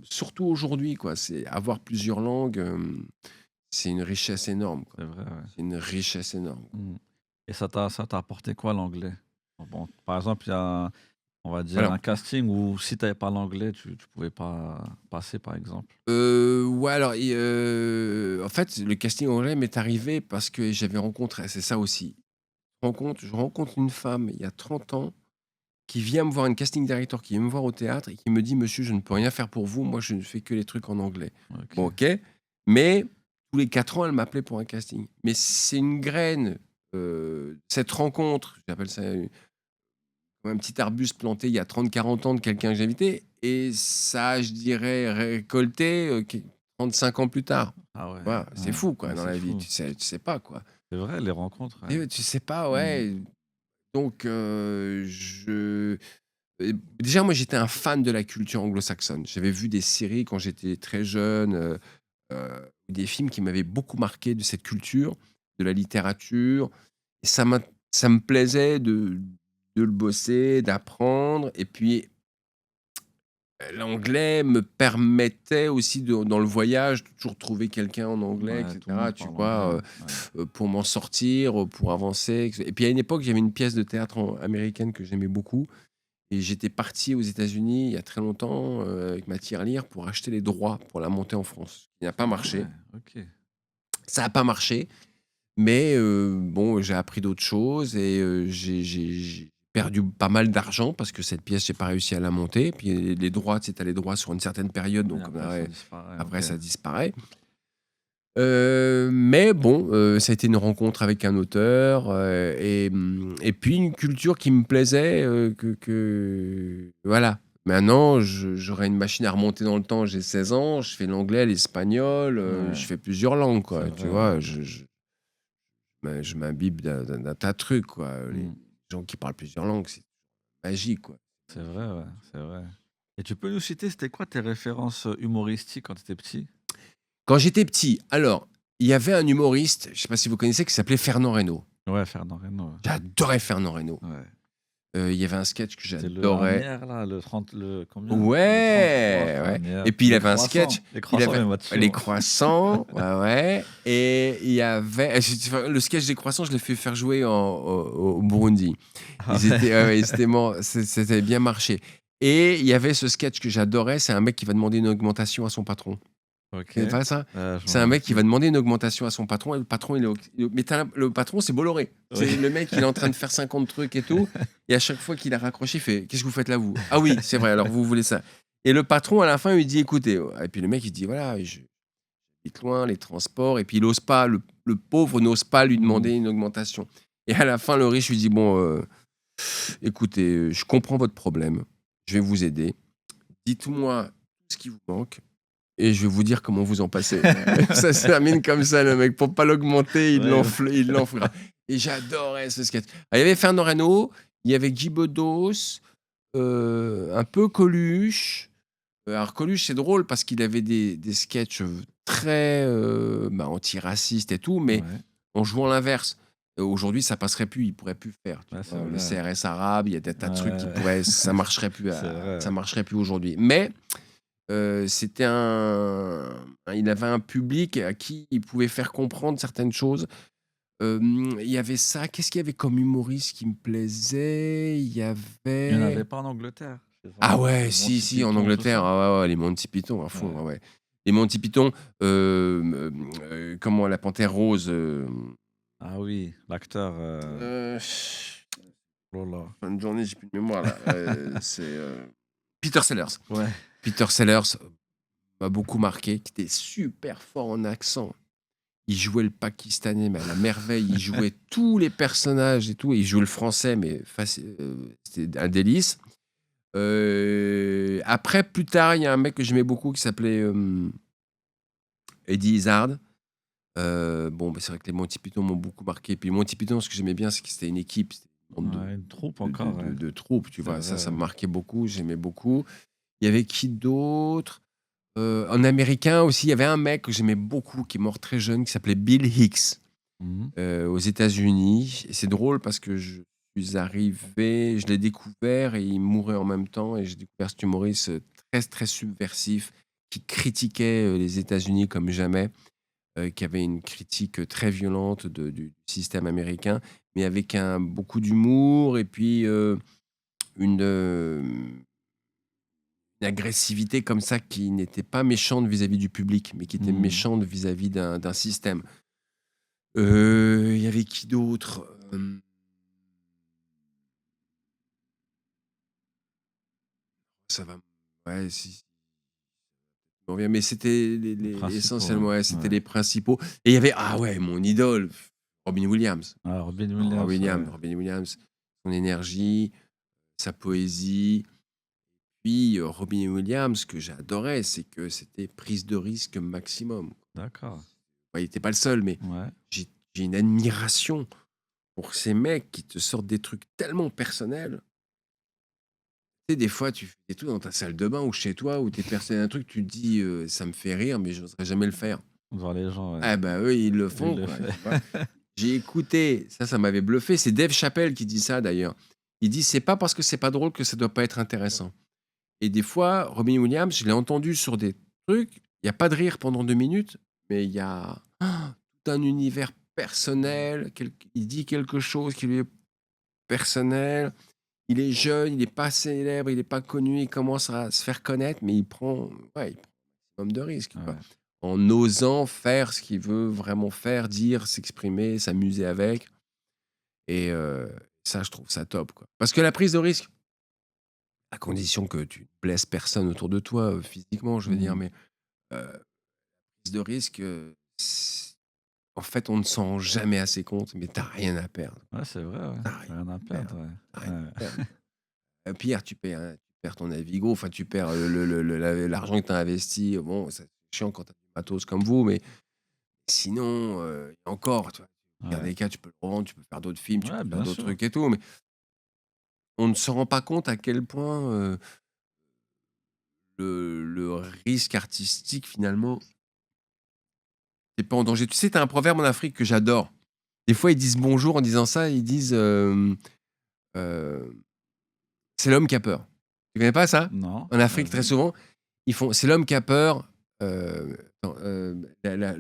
surtout aujourd'hui, quoi, c'est avoir plusieurs langues, c'est une richesse énorme, quoi. C'est vrai, ouais. C'est une richesse énorme, quoi. Mmh. Et ça t'a apporté quoi l'anglais? Bon, par exemple, il y a, on va dire, Alors, un casting où si tu avais pas l'anglais, tu pouvais pas passer, par exemple? ouais, alors en fait, le casting anglais m'est arrivé parce que j'avais rencontré c'est ça aussi. Je rencontre une femme il y a 30 ans qui vient me voir, une casting director qui vient me voir au théâtre et qui me dit: «Monsieur, je ne peux rien faire pour vous, moi je ne fais que les trucs en anglais». Bon, OK. OK, mais tous les 4 ans, elle m'appelait pour un casting. Mais c'est une graine, cette rencontre, j'appelle ça, un petit arbuste planté il y a 30, 40 ans de quelqu'un que j'ai invité et ça a, je dirais, récolté, qu 35 ans plus tard. Ah ouais, Voilà, c'est ouais, fou, quoi, ouais, dans c'est la vie, fou. tu sais pas, quoi. C'est vrai, les rencontres, ouais. Tu sais pas, Mmh. ouais, donc déjà, moi, j'étais un fan de la culture anglo-saxonne. J'avais vu des séries quand j'étais très jeune, des films qui m'avaient beaucoup marqué de cette culture, de la littérature et ça me plaisait de le bosser, d'apprendre et puis, l'anglais me permettait aussi de dans le voyage, de toujours trouver quelqu'un en anglais et Ouais, tout le cetera, monde tu parle anglais, vois? ouais. Pour m'en sortir, pour avancer et puis à une époque, j'avais une pièce de théâtre américaine que j'aimais beaucoup et j'étais parti aux États-Unis il y a très longtemps, avec ma tirelire pour acheter les droits pour la monter en France. Il n'a pas Ah marché. ouais, OK. Ça a pas marché, mais bon, j'ai appris d'autres choses et j'ai perdu pas mal d'argent parce que cette pièce, j'ai pas réussi à la monter. Puis les droits, tu sais, tu as les droits sur une certaine période, Oui, donc après ça ouais, disparaît, après OK. ça disparaît. Mais bon, ça a été une rencontre avec un auteur, et puis une culture qui me plaisait, que voilà. Maintenant, j'aurais une machine à remonter dans le temps, j'ai 16 ans, je fais l'anglais, l'espagnol, Ouais, je fais plusieurs langues, c'est quoi, tu vrai, ouais. vois? Je m'imbibe d'un tas de trucs, quoi, les Mmh. gens qui parlent plusieurs langues, c'est magique, quoi. C'est vrai, ouais, c'est vrai. Et tu peux nous citer, c'était quoi tes références, humoristiques quand tu étais petit? Quand j'étais petit, alors, il y avait un humoriste, je sais pas si vous connaissez, qui s'appelait Fernand Reynaud. Ouais, Fernand Reynaud, J'adorais Fernand Reynaud. ouais. Ouais. Il y avait un sketch que C'est le j'adorais. Ranière là, le 30, le combien? Le 33 Ouais, ouais Ranière, et puis il les avait un sketch, croissants, les il croissants avait mais moi de chez les moi. croissants, ouais, ouais et il y avait le sketch des croissants, je l'ai fait faire jouer au Burundi. Ah Ils ouais? étaient ouais, ouais, ils étaient morts, c'était bien marché et il y avait ce sketch que j'adorais, c'est un mec qui va demander une augmentation à son patron. OK. Tu pas ça? Je me C'est un rappelle mec qui plus. va demander une augmentation à son patron et le patron mais le patron, c'est Bolloré. Oui. C'est le mec, il est en train de faire 50 trucs et tout et à chaque fois qu'il a raccroché, il fait: «Qu'est-ce que vous faites là, vous?» «Ah oui, c'est vrai, alors vous voulez ça» et le patron, à la fin, il lui dit: «Écoutez», et puis le mec, il dit: «Voilà, j'habite loin, les transports» et puis il ose pas, le pauvre n'ose pas lui Mmh. demander une augmentation et à la fin, le riche lui dit: «Bon, écoutez, je comprends votre problème, je vais vous aider. Dites-moi ce qui vous manque et je vais vous dire comment vous en passer». Ça se termine comme ça, le mec. Pour pas l'augmenter, Ouais, il l'enfle et j'adorais ce sketch. Ah, il y avait Fernand Reynaud, il y avait Guy Bedos, un peu Coluche. Alors Coluche, c'est drôle parce qu'il avait des sketchs, très, bah, antiracistes et tout, mais ouais, en jouant l'inverse. Aujourd'hui, ça passerait plus, il pourrait plus faire, tu ouais, c'est vois? Le vrai. CRS arabe, il y a des tas de trucs qui Ouais, pourraient c'est vrai, ça ouais. marcherait plus aujourd'hui. Mais c'était il avait un public à qui il pouvait faire comprendre certaines choses. Il y avait ça. Qu'est-ce qu'il y avait comme humoriste qui me plaisait? Il y Il y en avait avait pas en Angleterre? Chez ah ouais, les si, Monty si, en Python, tout Angleterre, ça? ah ouais, ouais, les Monty Python à fond, Ouais. ouais, ouais. Les Monty Python, comment? La Panthère rose, Ah oui, l'acteur, heu, oh là là. fin de journée, j'ai plus de mémoire là, c'est, Peter Sellers. Ouais. Peter Sellers m'a beaucoup marqué, qui était super fort en accent. Il jouait le pakistanais, mais à la merveille. Il jouait tous les personnages et tout. Il jouait le français, mais c'était un délice. Après, plus tard, il y a un mec que j'aimais beaucoup qui s'appelait, Eddie Izzard. Bon, bah, c'est vrai que les Monty Python m'ont beaucoup marqué. Puis Monty Python, ce que j'aimais bien, c'est que c'était une équipe. bande Ouais, une troupe encore, ouais. de troupes, tu C'est vois? vrai, Ça ouais. me marquait beaucoup, j'aimais beaucoup. Il y avait qui d'autre? En américain aussi, il y avait un mec que j'aimais beaucoup, qui est mort très jeune, qui s'appelait Bill Hicks, Mmh. aux États-Unis et c'est drôle parce que je l'ai découvert et il mourait en même temps et j'ai découvert cet humoriste, très, très subversif qui critiquait, les États-Unis comme jamais, qui avait une critique, très violente du système américain, mais avec beaucoup d'humour et puis, une, une agressivité comme ça qui n'était pas méchante vis-à-vis du public, mais qui était Mmh. méchante vis-à-vis d'un système. Il y avait qui d'autre? Ça va ouais, si, je me reviens, mais c'était Les principaux, ouais. essentiellement, ouais, c'était Ouais. les principaux et il y avait ah ouais, mon idole, Robin Williams. Ah, Robin Williams, ouais. Robin Williams, son énergie, sa poésie. Puis, Robin Williams, ce que j'adorais, c'est que c'était prise de risque maximum. D'accord. Bah, il était pas le seul, mais Ouais. j'ai une admiration pour ces mecs qui te sortent des trucs tellement personnels. Tu sais, des fois, tu fais des trucs dans ta salle de bain ou chez toi où tu es persuadé d'un truc, tu te dis, «Ça me fait rire, mais j'oserais jamais le faire». Voir les gens, ouais. Ah bah, eux, ils le Lui, il font, le quoi, fait. tu vois? J'ai écouté, ça m'avait bluffé, c'est Dave Chappelle qui dit ça d'ailleurs. Il dit: «C'est pas parce que c'est pas drôle que ça doit pas être intéressant». Et des fois, Robin Williams, je l'ai entendu sur des trucs, il y a pas de rire pendant 2 minutes, mais il y a tout un univers personnel, il dit quelque chose qui lui est personnel. Il est jeune, il est pas célèbre, il est pas connu, il commence à se faire connaître, mais il prend un maximum de risques, quoi. Ouais. En osant faire ce qu'il veut vraiment faire, dire, s'exprimer, s'amuser avec et ça, je trouve ça top, quoi. Parce que la prise de risque, à condition que tu blesses personne autour de toi, physiquement, je veux dire, Mmh. mais prise de risque, c en fait, on ne s'en rend jamais assez compte, mais tu as rien à perdre. Ouais, c'est vrai, ouais. Tu as rien Tu rien à à perdre, perdre, tu as ouais. rien Ouais. à perdre. Pire, tu perds ton Navigo, enfin, tu perds, l'argent que tu as investi, bon, c'est chiant quand tu as du matos comme vous, mais sinon, encore, tu vois? Au pire Ouais. des cas, tu peux le revendre, tu peux faire d'autres films, tu Ouais, peux faire bien d'autres sûr. trucs et tout, mais on ne se rend pas compte à quel point, le risque artistique, finalement, tu pas en danger. Tu sais, tu as un proverbe en Afrique que j'adore. Des fois, ils disent bonjour en disant ça, ils disent, heu, «C'est l'homme qui a peur». Tu connais pas ça? Non, En Afrique, très vas-y. souvent, ils font: «C'est l'homme qui a peur», attends, la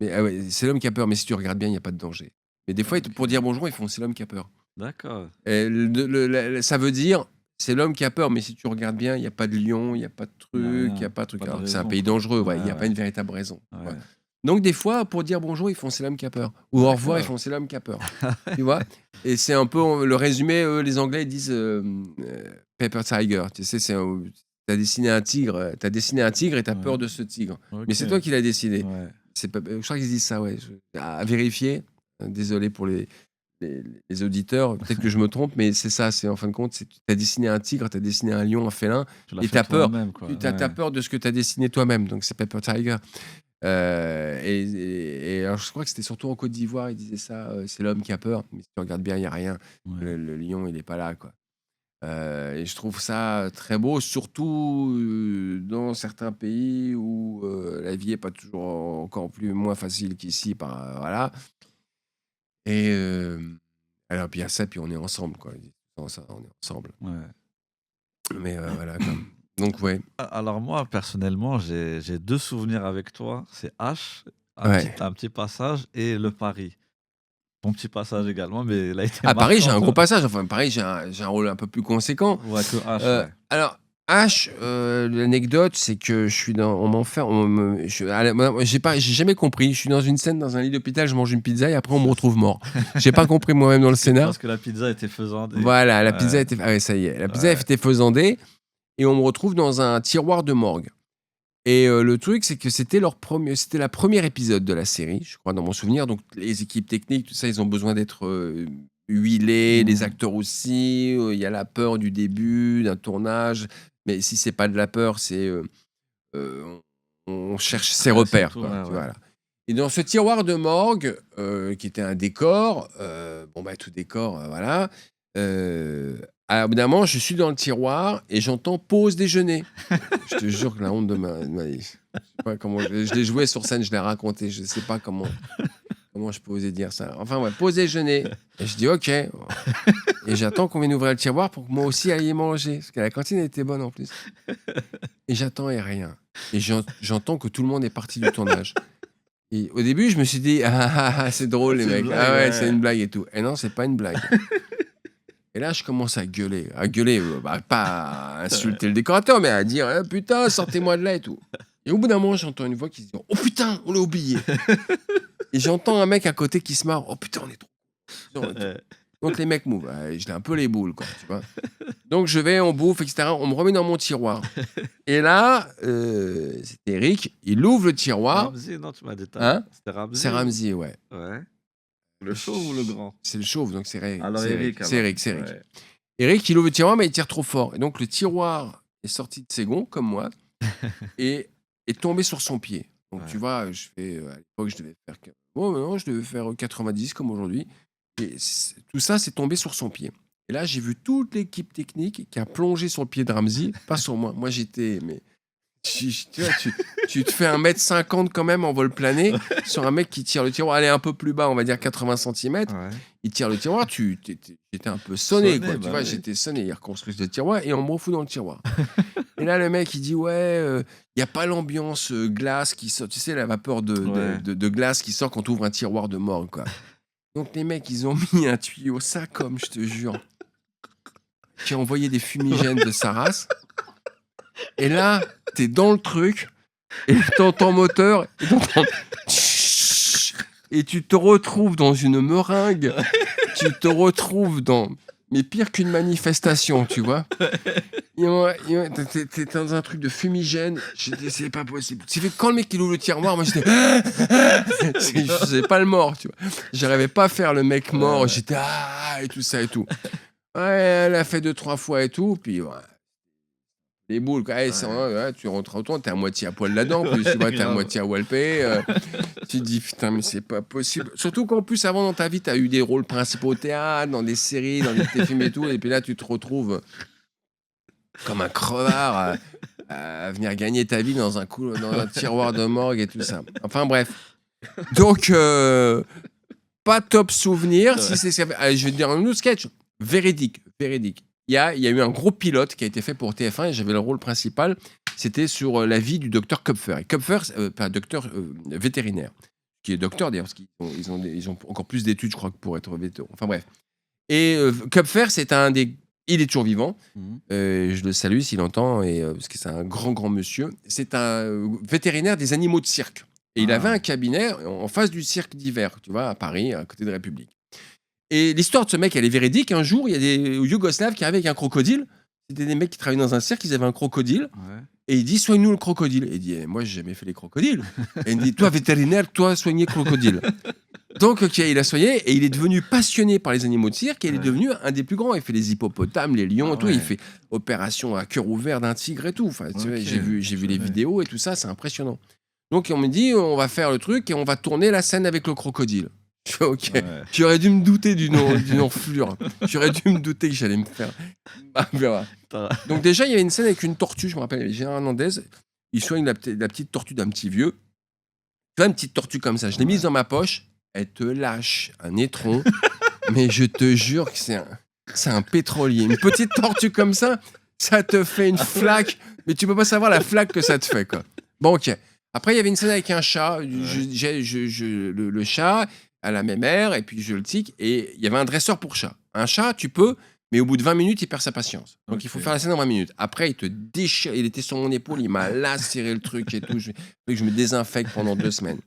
mais ah ouais, «C'est l'homme qui a peur, mais si tu regardes bien, il y a pas de danger». Mais des fois, pour dire OK. bonjour, ils font: «C'est l'homme qui a peur». D'accord. Et ça veut dire: «C'est l'homme qui a peur, mais si tu regardes bien, il y a pas de lion, il y a pas de Il y a truc, il y a rien. pas de truc». Pas de Alors que c'est un raison, pays quoi. dangereux, ouais, il y Ouais, a pas ouais. une véritable raison, tu vois? Ouais. Donc des fois, pour dire bonjour, ils font: «C'est l'homme qui a peur» ou au revoir, ils D'accord. font: «C'est l'homme qui a peur». Tu vois? Et c'est un peu le résumé, les Anglais ils disent, paper tiger, tu sais? Tu dessiné un tigre, dessiné un tigre et tu as Ouais. peur de ce tigre. Mais OK. c'est toi qui l'as dessiné. Ouais. C'est pas je crois qu'ils disent ça, ouais, à vérifier. Désolé pour les les auditeurs, peut-être que je me trompe, mais c'est ça, c'est en fin de compte, c'est tu as dessiné un tigre, tu as dessiné un lion, un félin Tu l'as et tu fait as peur. toi-même, quoi. Tu as Ouais. peur de ce que tu as dessiné toi-même, donc c'est paper tiger. Et alors je crois que c'était surtout en Côte d'Ivoire, ils disaient ça, c'est l'homme qui a peur, mais si tu regardes bien, il y a rien. Ouais. Le lion, il est pas là, quoi. Et je trouve ça très beau, surtout, dans certains pays où, la vie est pas toujours encore moins facile qu'ici voilà et alors puis il y a ça, puis on est ensemble, quoi. Ils disent tout le temps ça, on est ensemble. Ouais. Mais voilà, quoi. Donc ouais, Alors moi, personnellement, j'ai 2 souvenirs avec toi. C'est H, ouais. un petit passage et le Paris. Ton petit passage également, mais il a été À Paris, j'ai marquant, un gros toi. passage, enfin Paris, j'ai un rôle un peu plus conséquent. Ouais, que H, ouais. Alors H, l'anecdote, c'est que je suis dans on m'enferme on me je à la moi j'ai jamais compris. Je suis dans une scène dans un lit d'hôpital, je mange une pizza et après on me C'est retrouve mort. J'ai pas compris moi-même dans le scénar. parce que la pizza était faisandée. Voilà, la pizza Ouais, était ah ouais, ça y est, la pizza ouais. était faisandée et on me retrouve dans un tiroir de morgue et le truc, c'est que c'était la première épisode de la série, je crois dans mon souvenir, donc les équipes techniques, tout ça, ils ont besoin d'être, huilés, les Mmh. acteurs aussi, il y a la peur du début, d'un tournage, mais si c'est pas de la peur, c'est, on cherche ses Ouais, c'est repères, tout, quoi, ouais, tu ouais. vois? Là Et dans ce tiroir de morgue, qui était un décor, tout décor, voilà, à bout d'un moment, je suis dans le tiroir et j'entends pause déjeuner. Je te jure que la honte de ma vie. Je sais pas comment je l'ai joué sur scène, je l'ai raconté, je sais pas comment je peux oser dire ça. Enfin ouais, pause déjeuner et je dis: «OK». Et j'attends qu'on vienne ouvrir le tiroir pour que moi aussi aille manger, parce que la cantine était bonne en plus. Et j'attends et rien. Et j'entends que tout le monde est parti du tournage. Et au début, je me suis dit: «Ah, ah, ah, c'est drôle les C'est une mecs. blague, Ah ouais, c'est ouais. une blague et tout». Et non, c'est pas une blague. Et là, je commence à gueuler, pas à insulter le décorateur, mais à dire: «Eh putain, sortez-moi de là et tout». Et au bout d'un moment, j'entends une voix qui se dit: «Oh putain, on l'a oublié». Et j'entends un mec à côté qui se marre: «Oh putain, on est trop con et tout». Ouais. Donc les mecs m'ouvrent, je l'ai un peu les boules quoi, tu vois? Donc je vais, on bouffe et cetera, on me remet dans mon tiroir. Et là, c'était Eric, il ouvre le tiroir, Ramzy, non, tu m'as dit tout à l'heure. hein? C'était C'est Ramzy ou? Ramzy, ouais. Ouais. Le chauve ou le grand? C'est le chauve, donc c'est Eric, Alors c'est Eric, Eric c'est alors. Eric, c'est Eric. Ouais. Eric, il ouvre le tiroir, mais il tire trop fort. Et donc le tiroir est sorti de ses gonds, comme moi, et est tombé sur son pied. Donc tu Ouais. vois, je fais, à l'époque, je devais faire maintenant, je devais faire 90 comme aujourd'hui. Et tout ça, c'est tombé sur son pied. Et là, j'ai vu toute l'équipe technique qui a plongé sur le pied de Ramzy, pas sur moi. Moi, j'étais, mais tu vois, tu te fais 1,50 m quand même en vol plané sur un mec qui tire le tiroir. Allez, un peu plus bas, on va dire 80 centimètres. Ouais. Il tire le tiroir, j'étais un peu sonné, Sonné, quoi. Tu bah vois, oui. j'étais sonné. Ils reconstruisent le tiroir et on me refout dans le tiroir. Et là, le mec, il dit: «Ouais, il y a pas l'ambiance, glace qui sort». Tu sais, la vapeur Ouais. de glace qui sort quand tu ouvres un tiroir de morgue, quoi. Donc les mecs, ils ont mis un tuyau, ça comme, je te jure, qui a envoyé des fumigènes de sa race. Et là, t'es dans le truc et t'entends moteur et t'entends et tu te retrouves dans une meringue, tu te retrouves dans mais pire qu'une manifestation, tu vois? Tu dans un truc de fumigène, j'ai dit: «C'est pas possible». C'est fait quand le mec il ouvre le tiroir, moi j'étais je faisais pas le mort, tu vois? J'arrivais pas à faire le mec mort, Ouais. j'étais: «Ah» et tout ça et tout. Ouais, elle a fait 2-3 fois et tout, puis ouais, les boules quoi. C'est Ouais. ouais, tu rentres en toi, tu es à moitié à poil là-dedans, en plus, tu Ouais, vois? Tu es à grave. moitié à walper, tu te dis: «Putain, mais c'est pas possible». Surtout qu'en plus, avant dans ta vie, tu as eu des rôles principaux au théâtre, dans des séries, dans des téléfilms et tout, et puis là, tu te retrouves comme un crevard à venir gagner ta vie dans un tiroir de morgue et tout ça. Enfin bref. Donc, pas top souvenir. Si Ouais. c'est allez, je vais te dire un autre sketch. Véridique, véridique. Il y a eu un gros pilote qui a été fait pour TF1 et j'avais le rôle principal. C'était sur la vie du docteur Kupfer. Et Kupfer, pas docteur vétérinaire, qui est docteur d'ailleurs, parce qu'ils ont encore plus d'études, je crois, que pour être véto. Enfin bref. Et Kupfer, c'est un des. Il est toujours vivant. Mmh. Je le salue s'il entend, et, parce que c'est un grand, grand monsieur. C'est un vétérinaire des animaux de cirque. Et il avait un Ah. cabinet en face du cirque d'hiver, tu vois, à Paris, à côté de République. Et l'histoire de ce mec, elle est véridique. Un jour, il y a des Yougoslaves qui arrivaient avec un crocodile. C'était des mecs qui travaillaient dans un cirque, ils avaient un crocodile. Ouais. Et il dit: «Soigne-nous le crocodile». Et il dit: «Moi, j'ai jamais fait les crocodiles». Et il dit: «Toi, vétérinaire, toi, soignez le crocodile». Donc, OK, il a soigné et il est devenu passionné par les animaux de cirque et il est Ouais. devenu un des plus grands. Il fait les hippopotames, les lions Ah et tout. Il ouais. fait opération à cœur ouvert d'un tigre et tout. Enfin, tu vois, OK, j'ai vu les purée. vidéos et tout ça, c'est impressionnant. Donc, on me dit: «On va faire le truc et on va tourner la scène avec le crocodile». Je fais: «OK». Ouais. J'aurais dû me douter d'une enflure. J'aurais dû me douter que j'allais me faire voilà. Tu Donc déjà, il y avait une scène avec une tortue, je me rappelle, il y avait Gérard Hernandez. Il soigne la petite tortue d'un petit vieux. Tu vois, une petite tortue comme ça, je l'ai mise Ouais. dans ma poche, elle te lâche un étron, mais je te jure que c'est un pétrolier. Une petite tortue comme ça te fait une Ah ouais? flaque, mais tu peux pas savoir la flaque que ça te fait, quoi. Bon, OK. Après, il y avait une scène avec un chat. Ouais. Le chat a la même air, et puis je le tique, et il y avait un dresseur pour chat. Un chat, tu peux, mais au bout de 20 minutes, il perd sa patience. Donc il faut OK. faire la scène en 20 minutes. Après, il te déchire, il était sur mon épaule, il m'a lacéré le truc et tout. Je me désinfecte pendant 2 semaines.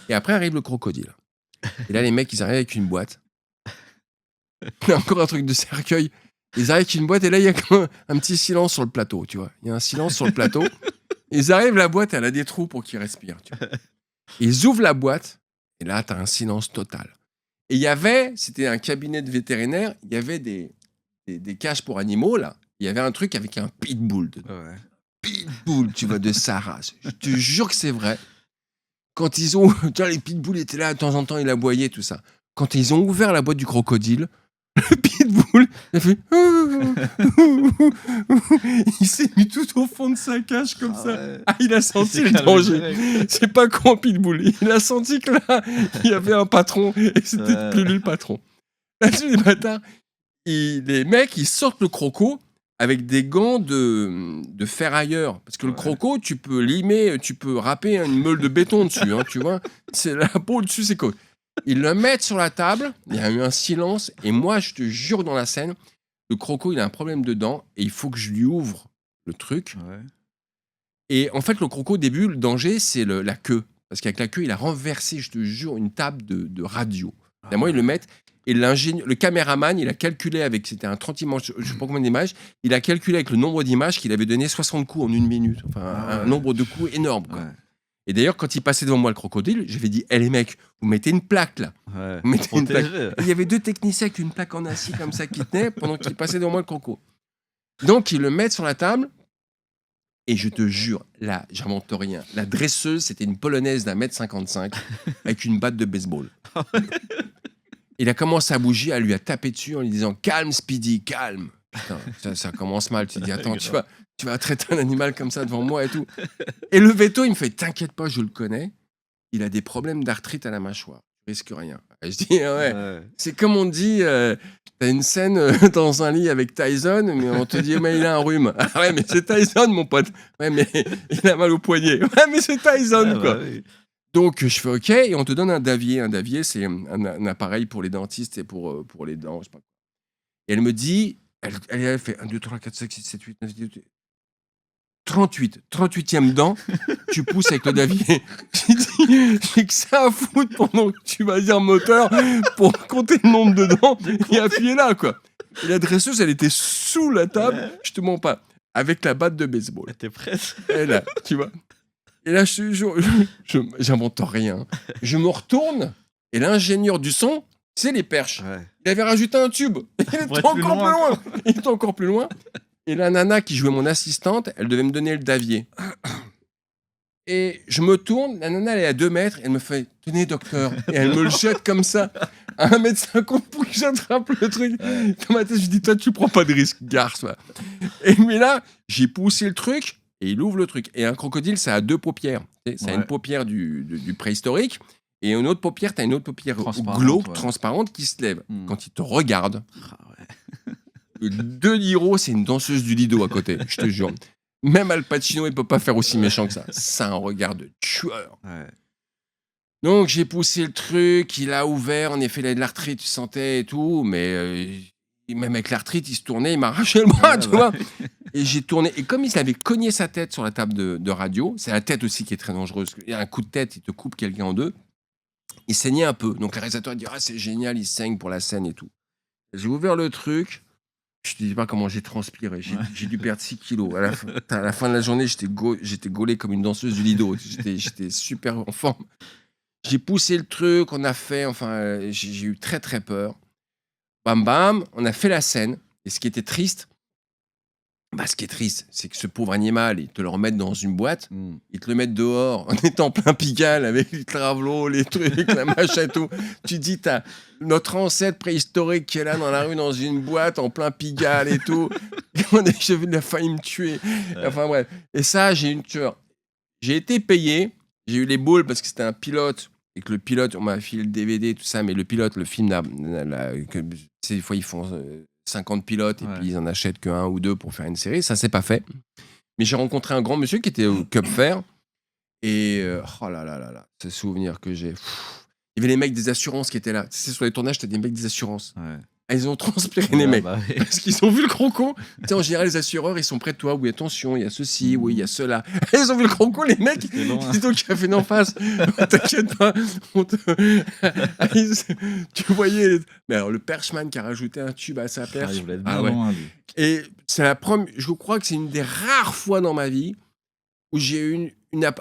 Et après arrive le crocodile. Et là, les mecs, ils arrivent avec une boîte. Il y a encore un truc de cercueil. Ils arrivent avec une boîte, et là, il y a comme un petit silence sur le plateau, tu vois. Il y a un silence sur le plateau. Ils arrivent, la boîte, elle a des trous pour qu'ils respirent, tu vois. Ils ouvrent la boîte, et là, t'as un silence total. Et c'était un cabinet de vétérinaire, il y avait des cages pour animaux, là. Il y avait un truc avec un pitbull dedans. Ouais. Pitbull, tu vois, de sa race. Je te jure que c'est vrai. quand ils ont tu vois, les pitbulls étaient là, de temps en temps, ils aboyaient, tout ça. Quand ils ont ouvert la boîte du crocodile, le pitbull, il a fait il s'est mis tout au fond de sa cage comme Ah ça. ouais. Ah, il a Il senti s'est le calmé danger. direct. C'est pas con, pitbull. Il a senti que là, il y avait un patron et c'était Ouais. plus lui le patron. Là-dessus, les bâtards, les mecs, ils sortent le croco avec des gants de ferrailleur. Parce que le Ouais. croco, tu peux limer, tu peux râper une meule de béton dessus, hein, tu vois. C'est la peau dessus, c'est quoi. Ils le mettent sur la table, il y a eu un silence, et moi, je te jure, dans la scène, le croco, il a un problème dedans, et il faut que je lui ouvre le truc. Ouais. Et en fait, le croco, au début, le danger, c'est la queue. Parce qu'avec la queue, il a renversé, je te jure, une table de radio. Ah Et moi, ils le ouais. mettent. Et le caméraman, il a calculé avec, c'était un 30 images, je sais pas combien d'images, il a calculé avec le nombre d'images qu'il avait donné 60 coups en 1 minute. Enfin, Ah un ouais. nombre de coups énorme, quoi. Ouais. Et d'ailleurs, quand il passait devant moi, le crocodile, j'avais dit, les mecs, vous mettez une plaque, là. Ouais. Vous mettez une plaque. Protégé. Et il y avait 2 techniciens avec une plaque en acier comme ça qui tenaient pendant qu'il passait devant moi, le croco. Donc, ils le mettent sur la table. Et je te jure, là, j'invente rien. La dresseuse, c'était une polonaise d'1,55 m avec une batte de baseball. Il a commencé à bouger, elle lui a tapé dessus en lui disant calme, Speedy, calme. Putain, ça commence mal. Tu te dis attends, tu vas traiter un animal comme ça devant moi et tout. Et le veto, il me fait t'inquiète pas, je le connais. Il a des problèmes d'arthrite à la mâchoire. Je risque rien. Et je dis ah ouais. Ouais. C'est comme on dit, t'as une scène dans un lit avec Tyson, mais on te dit mais il a un rhume. Ah ouais, mais c'est Tyson, mon pote. Ouais, mais il a mal au poignet. Ouais, mais c'est Tyson, Ouais, quoi. bah oui. Donc, je fais OK, et on te donne un davier. Un davier, c'est un appareil pour les dentistes et pour les dents. Je sais pas. Et elle me dit, elle fait 1, 2, 3, 4, 5, 6, 7, 8, 9, 10, 38e dent, tu pousses avec le davier. J'ai que ça à foutre pendant que tu vas dire moteur pour compter le nombre de dents et appuyer là, quoi. Et la dresseuse, elle était sous la table, Ouais. je te mens pas, avec la batte de baseball. T'es prête? Et là, tu vois. Et là, j'invente rien. Je me retourne et l'ingénieur du son, c'est les perches. Ouais. Il avait rajouté un tube. Il Pour était être encore plus plus loin, loin. Il était encore plus loin. Et la nana qui jouait mon assistante, elle devait me donner le davier. Et je me tourne, la nana elle est à 2 mètres, elle me fait tenez docteur, et elle me le jette comme ça à 1,50 m pour que j'attrape le truc. Ouais. Dans ma tête, je dis toi tu prends pas de risque, garce. Et mais là, j'ai poussé le truc et il ouvre le truc. Et un crocodile, ça a 2 paupières. Tu sais, ça a Ouais. une paupière du préhistorique et une autre paupière, t'as une autre paupière Transparente, glauque, ouais. transparente qui se lève. Hmm. Quand il te regarde, Ah ouais. De Niro, c'est une danseuse du Lido à côté, je te jure. Même Al Pacino, il peut pas faire aussi méchant que ça. C'est un regard de tueur. Ouais. Donc j'ai poussé le truc, il a ouvert, en effet, il a de l'arthrite, tu sentais et tout, mais même avec l'arthrite, il se tournait, il m'arrachait le bras, Ouais, tu bah vois. Et j'ai tourné, et comme il avait cogné sa tête sur la table de radio, c'est la tête aussi qui est très dangereuse. Il y a un coup de tête, il te coupe quelqu'un en deux. Il saignait un peu. Donc le réalisateur a dit ah c'est génial, il saigne pour la scène et tout. J'ai ouvert le truc. Je te dis pas comment j'ai transpiré. J'ai dû perdre 6 kilos. À la fin de la journée, j'étais gaulé comme une danseuse du Lido. J'étais super en forme. J'ai poussé le truc, on a fait, enfin, j'ai eu très très peur. Bam bam, on a fait la scène. Et ce qui était triste, ce qui est triste, c'est que ce pauvre animal, ils te le remettent dans une boîte, Hmm. ils te le mettent dehors en étant plein Pigalle avec les travelots, les trucs, la machin et tout. Tu dis, t'as notre ancêtre préhistorique qui est là dans la rue dans une boîte en plein Pigalle et tout. Il a failli me tuer. Enfin bref. Et ça, j'ai une tueur. J'ai été payé, j'ai eu les boules parce que c'était un pilote et que le pilote, on m'a filé le DVD, tout ça, mais le pilote, le film, des fois ils font 50 pilotes et Ouais. puis ils en achètent que 1 ou 2 pour faire une série. Ça, c'est pas fait. Mais j'ai rencontré un grand monsieur qui était au Cup Fair et oh là là là là, ce souvenir que j'ai. Il y avait les mecs des assurances qui étaient là. Tu sais, sur les tournages, t'as des mecs des assurances. Ouais. Ah, ils ont transpiré les Ouais, mecs. bah oui. Parce qu'ils ont vu le croco. Tu sais, en général, les assureurs, ils sont près de toi. Oui, attention, il y a ceci, oui, il y a cela. Ils ont vu le croco, les mecs. C'était loin. Dis donc, il a fait d'en face. T'inquiète pas. Tu voyais. Mais alors, le Perchman qui a rajouté un tube à sa Ah, perche. il voulait être Ah bien ouais. loin, lui. Et c'est la première. Je crois que c'est une des rares fois dans ma vie où j'ai eu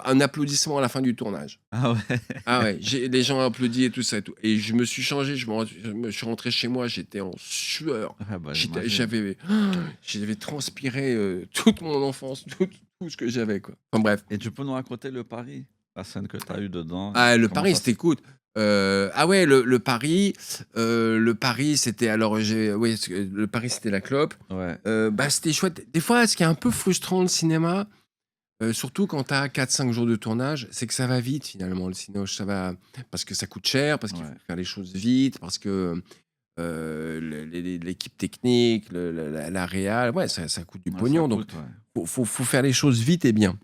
un applaudissement à la fin du tournage. Ah ouais. Ah ouais, les gens ont applaudi et tout ça et tout. Et je me suis changé, je me suis rentré chez moi, j'étais en sueur. Ah bah, j'imagine. J'avais transpiré toute mon enfance, tout ce que j'avais, quoi. Enfin bref. Et tu peux nous raconter le pari? La scène que tu as eue dedans, Ah, le comment Paris, ça c'était s'est cool. Ah ouais, le Paris, c'était alors j'ai oui, le Paris, c'était la clope. ouais, Bah, c'était chouette. Des fois, ce qui est un peu frustrant, le cinéma, surtout quand tu as 4-5 jours de tournage, c'est que ça va vite finalement, le cinéma. Ça va parce que ça coûte cher, parce qu'il faut ouais, faire les choses vite, parce que, l'équipe technique, le la réal, ouais, ça coûte du ouais, ça pognon, donc coûte, ouais. faut faire les choses vite et bien.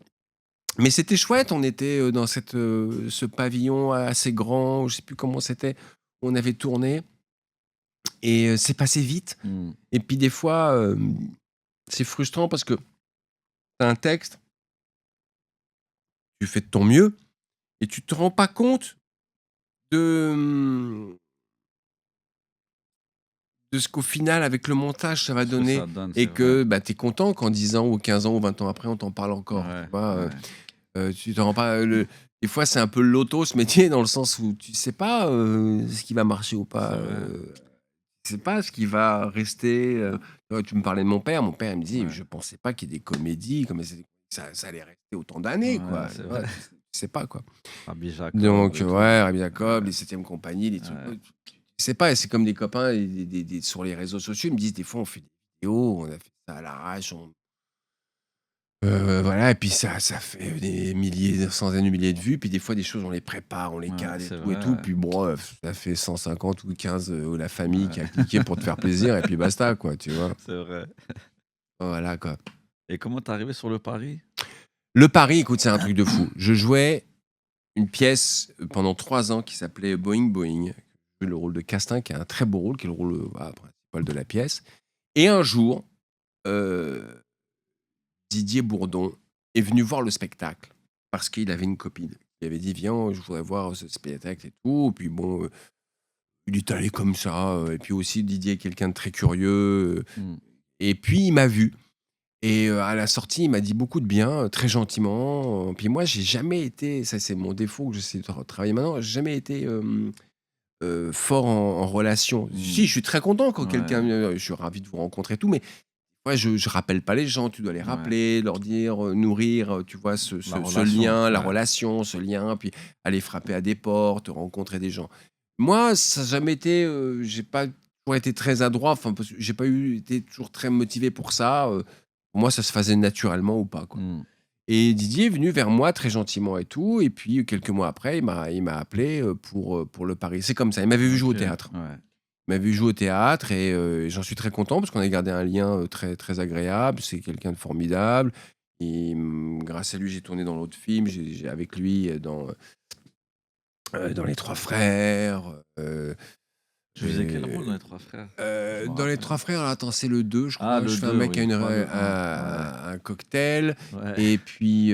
Mais c'était chouette, on était, dans ce pavillon assez grand, je sais plus comment c'était, où on avait tourné et c'est passé vite Mmh. et puis des fois, c'est frustrant parce que tu as un texte, tu fais de ton mieux et tu te rends pas compte de, de ce qu'au final, avec le montage, ça va Ce que donner ça donne, et c'est vrai. que, bah, tu es content quand 10 ans ou 15 ans ou 20 ans après, on t'en parle encore, tu Ouais, vois? ouais, Tu te rends pas, des fois, c'est un peu le loto, ce métier, dans le sens où tu sais pas, ce qui va marcher ou c'est pas, vrai. je sais pas ce qui va rester, tu me parlais de mon père, il me dit: Ouais, «Je pensais pas qu'il y ait des comédies comme ça allait rester autant d'années, ouais, quoi», c'est tu vrai. vois? Tu sais pas, quoi. Rabbi Jacob Donc et tout. ouais, Rabbi Jacob, Ouais, les 7e compagnie, les trucs, ouais. tu sais pas et c'est comme des copains et des sur les réseaux sociaux, ils me disent des fois: «On fait des vidéos, on a fait ça à l'arrache, voilà et puis ça fait des milliers, des centaines de milliers de vues, puis des fois des choses on les prépare, on les Ouais, cale c'est et vrai, tout, ouais. puis bon, ça fait 150 ou 15, la famille qui a Ouais, cliqué pour te faire plaisir et puis basta quoi, tu vois? c'est vrai. Voilà quoi. Et comment tu es arrivé sur le Paris? Le Paris, écoute, c'est un truc de fou. Je jouais une pièce, pendant 3 ans qui s'appelait Boing Boing. J'ai joué le rôle de Castin qui est un très beau rôle, qui est le rôle, voilà, principal de la pièce et un jour, heu Didier Bourdon est venu voir le spectacle parce qu'il avait une copine. Il avait dit: «Viens, je voudrais voir ce spectacle et tout». Puis bon, il est allé comme ça, et puis aussi Didier est quelqu'un de très curieux, Mmh. et puis il m'a vu et à la sortie, il m'a dit beaucoup de bien, très gentiment, puis moi j'ai jamais été ça c'est mon défaut que j'essaie de travailler maintenant, j'ai jamais été, fort en relation. Si, Mmh. je suis très content quand quelqu'un, Ouais, je suis ravi de vous rencontrer et tout, mais ouais, je rappelle pas les gens, tu dois les ouais. rappeler, leur dire, nourrir, tu vois, La ce relation, lien, la ouais. relation, ce lien, puis aller frapper à des portes, rencontrer des gens. Moi, ça a jamais été, j'ai pas toujours été très adroit, enfin, parce que j'ai pas été toujours très motivé pour ça, pour moi, ça se faisait naturellement ou pas, quoi. Mmh. Et Didier est venu vers moi très gentiment et tout, et puis quelques mois après, il m'a appelé, pour le Paris. C'est comme ça, il m'avait vu jouer au OK, théâtre. ouais. Il m'a vu jouer au théâtre et j'en suis très content parce qu'on a gardé un lien, très, très agréable. C'est quelqu'un de formidable et grâce à lui, j'ai tourné dans l'autre film. J'ai avec lui, dans Les Trois Frères, Tu faisais quel rôle dans heu Les Trois Frères? Je me dans Les rappelle. Trois Frères, alors attends, c'est le 2, je Ah, crois. le Je fais un 2, mec à oui, une pas ré le un. Ouais, à un cocktail ouais. et puis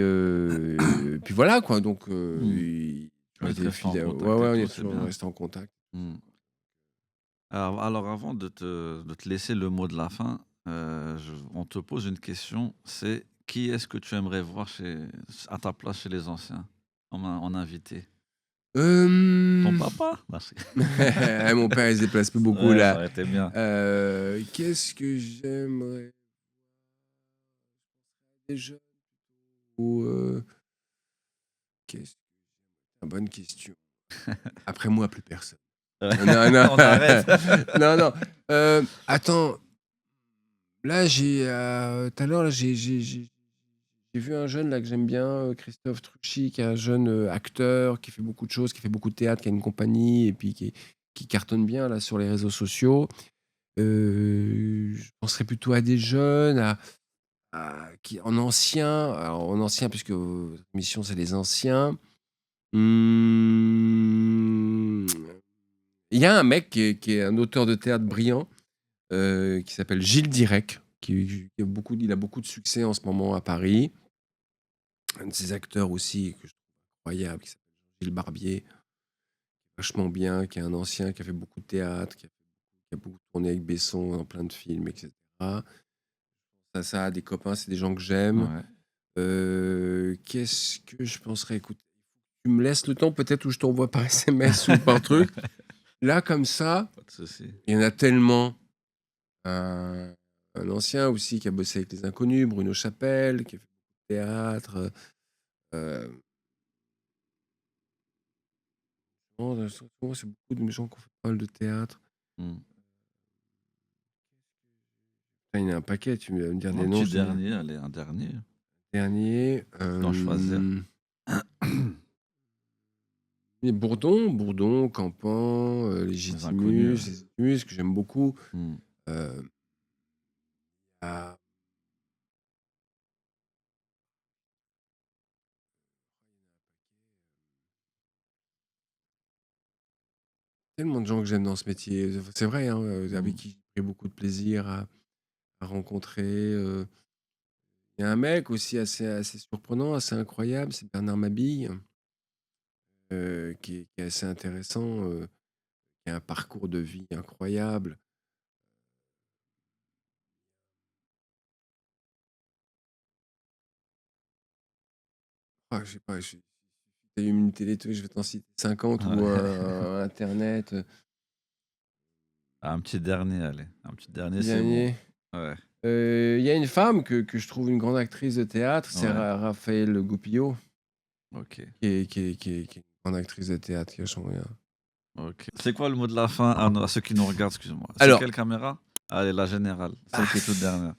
voilà quoi, donc Mmh. on Vous êtes était restés en fidèles. Ouais, contact et ouais, on est tout, c'est toujours bien. restés en contact. Mmh. Alors avant de te laisser le mot de la fin, on te pose une question, c'est qui est-ce que tu aimerais voir à ta place chez les anciens, en invité? Ton Hem papa? Non, c'est Mon père, il se déplace plus beaucoup ouais, ça là. aurait été bien. Qu'est-ce que j'aimerais déjà ou qu'est-ce bonne question. Après moi, plus personne. Ouais, Non, non, on arrête. non, non, attends, là, tout à l'heure, là, j'ai vu un jeune là que j'aime bien, Christophe Truchy, qui est un jeune, acteur, qui fait beaucoup de choses, qui fait beaucoup de théâtre, qui a une compagnie et puis qui cartonne bien là sur les réseaux sociaux. Je penserais plutôt à des jeunes, qui en ancien, alors en ancien puisque votre mission c'est les anciens. Mmh, il y a un mec qui est un auteur de théâtre brillant, qui s'appelle Gilles Dirac, il a beaucoup de succès en ce moment à Paris. Un de ses acteurs aussi que je trouve incroyable qui s'appelle Gilles Barbier, vachement bien, qui est un ancien, qui a fait beaucoup de théâtre, qui a beaucoup tourné avec Besson dans plein de films et cetera. Ça, des copains, c'est des gens que j'aime. Ouais, Qu'est-ce que je penserais? Écoute, tu me laisses le temps peut-être où je t'envoie par SMS ou par truc. Là, comme ça, pas de souci. il y en a tellement. Un ancien aussi qui a bossé avec Les Inconnus, Bruno Chapelle, qui a fait beaucoup de théâtre. Non, souvent, c'est beaucoup de gens qui ont fait pas mal de théâtre. Mmh. Ah, il y en a un paquet, tu vas me dire Un des noms, petit je te dis dernier, allez, un dernier. dernier, Tu dois en choisir. et Bourdon, Campan, Les inconnus, Légitimus que j'aime beaucoup. Mmh. Heu, ah, tellement de gens que j'aime dans ce métier. C'est vrai, hein, avec Mmh. qui j'ai pris beaucoup de plaisir à rencontrer. Il y a un mec aussi assez surprenant, assez incroyable, c'est Bernard Mabille, qui est assez intéressant, qui a un parcours de vie incroyable. Ah, je sais pas, si tu allumes une télé, je vais t'en citer 50 ou Ouais. internet, Un petit dernier, allez. Un petit dernier, c'est bon. dernier. Ouais, Il y a une femme que je trouve une grande actrice de théâtre, c'est ouais, Raphaël Goupillot, OK, qui est une grande actrice de théâtre, qui a changé, hein. OK. C'est quoi le mot de la fin à ceux qui nous regardent, excuse-moi? C'est Alors, quelle caméra? Allez, la générale, celle ah, qui est toute dernière.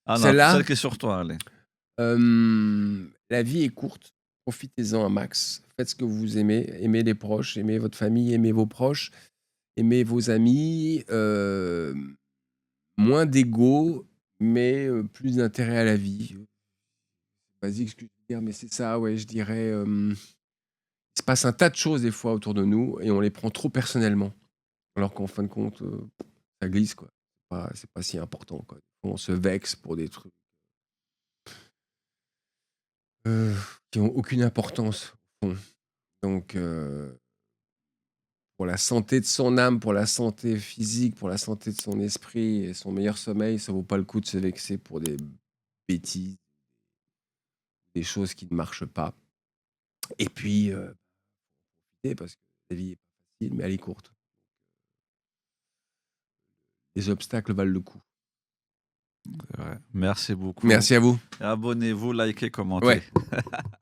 Ah non, celle-là, celle qui est sur toi, allez. la vie est courte, profitez-en un max. Faites ce que vous aimez, aimez les proches, aimez votre famille, aimez vos proches, aimez vos amis, moins d'ego, mais plus d'intérêt à la vie. Basique ce que je veux dire, mais c'est ça, ouais, je dirais, il se passe un tas de choses des fois autour de nous et on les prend trop personnellement. Alors qu'en fin de compte, ça glisse quoi. C'est pas si important quoi. On se vexe pour des trucs, heu, qui ont aucune importance au fond. Donc pour la santé de son âme, pour la santé physique, pour la santé de son esprit et son meilleur sommeil, ça vaut pas le coup de se vexer pour des bêtises, des choses qui ne marchent pas. Et puis, parce que la vie est pas facile, mais elle est courte. Les obstacles valent le coup. Ouais. Merci beaucoup Merci à vous. et abonnez-vous, likez, Ouais. commentez.